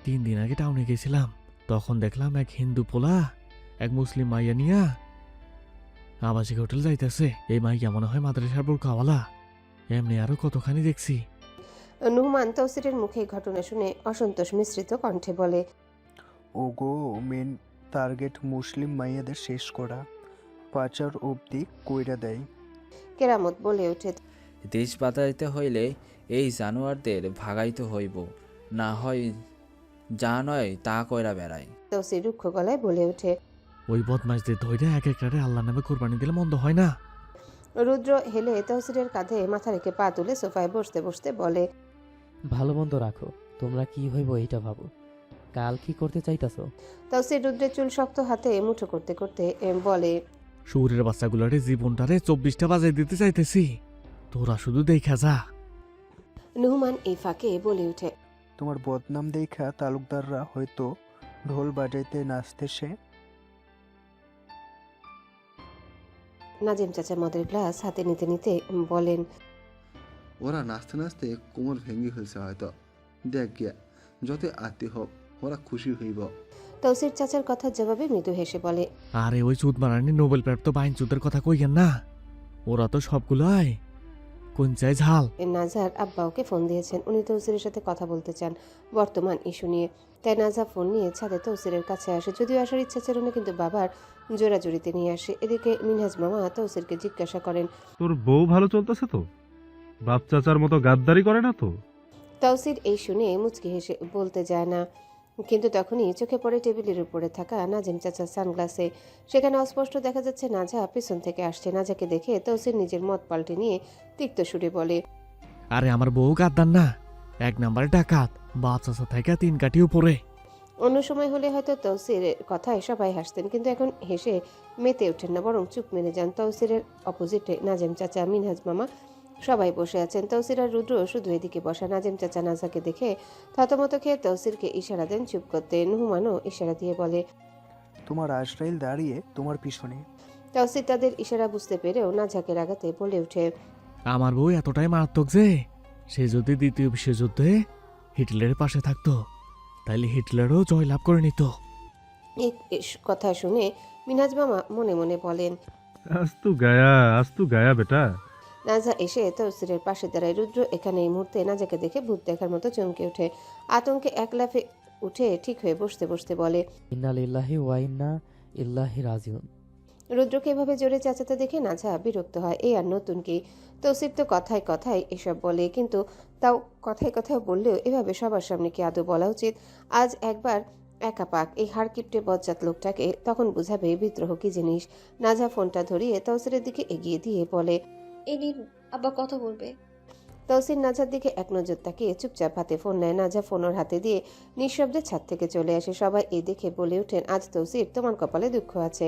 3 দিন আগে টাউনে গেছিলাম, তখন দেখলাম এক হিন্দু পোলা এক মুসলিম মাইয়া নিয়া আবাসিক হোটেল যাইতেছে। এই মাইয়া মনে হয় মাদ্রাসার বোরকাওয়ালা, এমনি আরো কতখানি দেখছি। নুহমান তৌসিরের মুখে ঘটনা শুনে অসন্তোষ মিশ্রিত কণ্ঠে বলে, ওগো মেন টার্গেট মুসলিম মাইয়াদের শেষ করা, পাচার অবধি কইরা দেয়। কেরামত বলে ওঠে, দেশ বাঁচাইতে হইলে এই জানোয়ারদের ভাগাইতে হইব, না হয় যা নয় তা কইরা বেড়ায়। তৌসির রুক্ষ গলায় বলে ওঠে, ওই বদমাশদের ধৈর্য এক একটারে আল্লাহ নামে কোরবানি দিলে মন্দ হয় না। রুদ্র হেলে তৌসিরের কাঁধে মাথা রেখে পা তুলে সোফায় বসতে বসতে বলে, ভালো মন্দ রাখো, তোমরা কি হইব এইটা ভাবো, কাল কি করতে চাইতাছো। তৌসির রুদ্রের চুল শক্ত হাতে মুঠো করতে করতে বলে, শহরের বাচ্চাগুলারে জীবনটারে 24টা বাজাই দিতে চাইতেছি, তোরা শুধু দেখা যা। নুহমান এই ফাঁকে বলে ওঠে, তোমার বদনাম দেখা তালুকদাররা হয়তো ঢোল বাজাইতে নাচতেছে। নাজিম চাচা মদের গ্লাস হাতে নিতে নিতে বলেন, ওরা নাচতে নাচতে কোমর ভেঙে ফেলছে হয়তো, দেখ গিয়া যত আত্মীয় হোক ওরা খুশি হইব। তৌসির চাচার কথার জবাবে মৃদু হেসে বলে, আরে ওই চুদ মারানি নোবেল প্রাপ্ত বাইন চুদের কথা কইয়েন না, ওরা তো সবগুলাই কোন চাই ঝাল। নাজার আব্বাওকে ফোন দিয়েছেন, উনি তৌসিরের সাথে কথা বলতে চান বর্তমান ইস্যু নিয়ে। তাই নাজা ফোন নিয়ে ছাদে তৌসিরের কাছে আসে। যদিও আসার ইচ্ছা ছিল না, কিন্তু বাবার জোরাজুরিতে নিয়ে আসে। এদিকে মিনহাজ মামা তৌসিরকে জিজ্ঞাসা করেন, তোর বউ ভালো চলতেছে তো? বাপ চাচার মতো গাদ্দারি করে না তো? তৌসির এই শুনে মুচকি হেসে বলতে যায় না, কিন্তু তখনই চোখে পড়ে টেবিলের উপরে থাকা নাজিম চাচার সানগ্লাসে। সেখানে অস্পষ্ট দেখা যাচ্ছে নাজা পিছন থেকে আসছে। নাজাকে দেখে তৌসির নিজের মত পাল্টে নিয়ে তিক্ত সুরে বলে, আরে আমার বউ গাদ্দার না, 1 নাম্বার ডাকাত, বাচ্চা থেকে 3 কাঠি উপরে। অন্য সময় হলে হয়তো তৌসিরের কথায় সবাই হাসতেন, কিন্তু এখন হেসে মেতে ওঠেন না, বরং চুপ মেরে যান। তৌসিরের অপোজিটে নাজিম চাচা, মিনহাজ মামা সবাই বসে আছেন। তৌসির আর রুদ্র শুধু এদিকে বসা। নাজিম চাচা নাজাকে দেখে থতমত খেয়ে তৌসিরকে ইশারা দেন চুপ করতে। নুহমানও ইশারা দিয়ে বলে, তোমার আজরাইল দাঁড়িয়ে তোমার পিছনে। তৌসির তাদের ইশারা বুঝতে পেরেও নাজাকে রাগাতে বলে ওঠে, আমার বউ এতটাই মারাত্মক যে সে যদি দ্বিতীয় বিশ্বযুদ্ধে হিটলারের পাশে থাকতো তাইলে হিটলারও জয়লাভ করে নিত। এই কথা শুনে মিনহাজ মামা মনে মনে বলেন, আস্তু গায়া বেটা। নাজা এসে তৌসিরের পাশে দাঁড়ায়। রুদ্র এখানে এই মুহূর্তে নাজাকে দেখে ভূত দেখার মতো চমকে ওঠে। আতঙ্কে এক লাফে উঠে ঠিক হয়ে বসতে বসতে বলে, ইন্না লিল্লাহি ওয়া ইন্না ইলাইহি রাজিউন। রুদ্রকে এভাবে জোরে চেঁচাতে দেখে নাজা বিরক্ত হয়। এই আর নতুন কি? তৌসিফ তো কথায় কথায় এসব বলে, কিন্তু তাও কথায় কথায় বললেও এভাবে সবার সামনে কি আদৌ বলা উচিত? আজ একবার একা পাক এই হাড় কিপটে বজ্জাত লোকটাকে, তখন বুঝাবে বিদ্রোহ কি জিনিস। নাজা ফোনটা ধরিয়ে তৌসিরের দিকে এগিয়ে দিয়ে বলে, এই নিন, আব্বা কথা বলবে। তৌসির নাজার দিকে এক নজর তাকিয়ে চুপচাপ হাতে ফোন নেয়। নাজা ফোন ওর হাতে দিয়ে নিঃশব্দে ছাদ থেকে চলে আসে। সবাই এই দেখে বলে ওঠেন, আজ তৌসির তোমার কপালে দুঃখ আছে।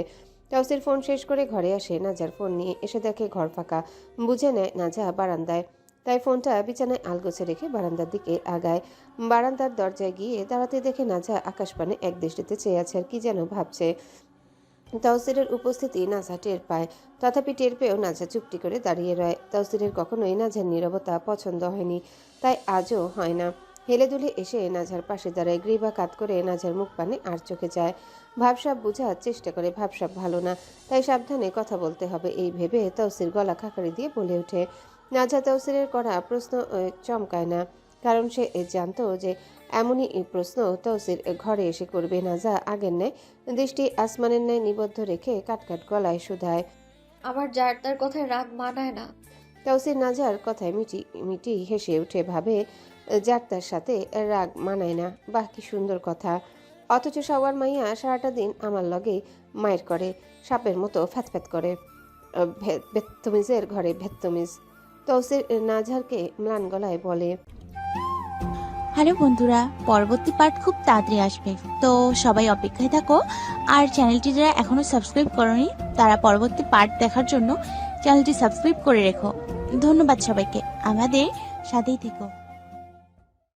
তৌসির ফোন শেষ করে ঘরে আসে। নাজার ফোন নিয়ে এসে দেখে ঘর ফাঁকা। বুঝে নেয় নাজা বারান্দায়, তাই ফোনটা বিছানায় আলগোছে রেখে বারান্দার দিকে আগায়। বারান্দার দরজায় গিয়ে দাঁড়াতে দেখে নাজা আকাশপানে এক দৃষ্টিতে চেয়ে আছে আর কি যেন ভাবছে। তৌসিরের উপস্থিতি নাজা টের পায়, তথাপি টের পেয়েও নাজা চুপটি করে দাঁড়িয়ে রয়। তৌসিরের কখনোই নাজার নীরবতা পছন্দ হয়নি, তাই আজও হয় না। হেলে দুলে এসে নাজার পাশে দাঁড়ায়। গ্রীবা কাত করে নাজার মুখ পানে আর চোখে যায়। ভাবসাব বোঝার চেষ্টা করে ভাবসাব ভালো না, তাই সাবধানে কথা বলতে হবে এই ভেবে তৌসির গলা খাকারি দিয়ে বলে ওঠে। নাজা তৌসিরের করা প্রশ্ন চমকায় না, কারণ সে জানতো যে এমনই প্রশ্ন তৌসির ঘরে এসে করবে। নাজা আগের ন্যায় দৃষ্টি আসমানের ন্যায় নিবদ্ধ রেখে কাটকাট গলায় শুধায়, আমার যার তার কথায় রাগ মানায় না। তৌসির নাজার কথায় মিটি মিটি হেসে উঠে ভাবে, যার তার সাথে রাগ মানায় না, বাহ কি সুন্দর কথা। অথচ সবার মাইয়া সারাটা দিন আমার লগে মায়ের করে, সাপের মতো ফ্যাতফ্যাত করে। বেত্তমিজের ঘরে ভেত্তমিজ। তৌসির নাজারকে ম্লান গলায় বলে, হ্যালো বন্ধুরা, পরবর্তী পার্ট খুব তাড়াতাড়ি আসবে, তো সবাই অপেক্ষায় থাকো। আর চ্যানেলটি যারা এখনো সাবস্ক্রাইব করনি তারা পরবর্তী পার্ট দেখার জন্য চ্যানেলটি সাবস্ক্রাইব করে রেখো। ধন্যবাদ সবাইকে, আমাদের সাথেই থেকো।